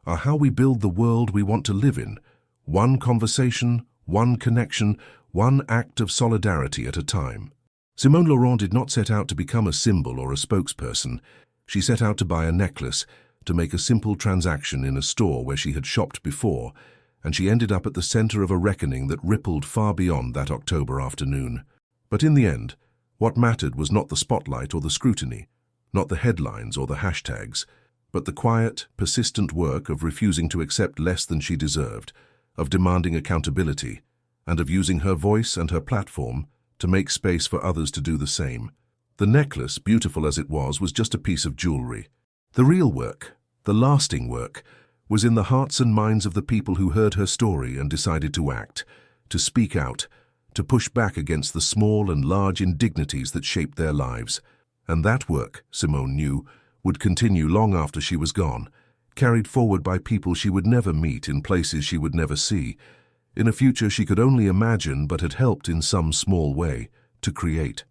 are how we build the world we want to live in. One conversation, one connection, one act of solidarity at a time. Simone Laurent did not set out to become a symbol or a spokesperson. She set out to buy a necklace, to make a simple transaction in a store where she had shopped before, and she ended up at the center of a reckoning that rippled far beyond that October afternoon. But in the end, what mattered was not the spotlight or the scrutiny, not the headlines or the hashtags, but the quiet, persistent work of refusing to accept less than she deserved, of demanding accountability, and of using her voice and her platform to make space for others to do the same. The necklace, beautiful as it was just a piece of jewelry. The real work, the lasting work, was in the hearts and minds of the people who heard her story and decided to act, to speak out, to push back against the small and large indignities that shaped their lives. And that work, Simone knew, would continue long after she was gone, carried forward by people she would never meet in places she would never see, in a future she could only imagine but had helped in some small way to create.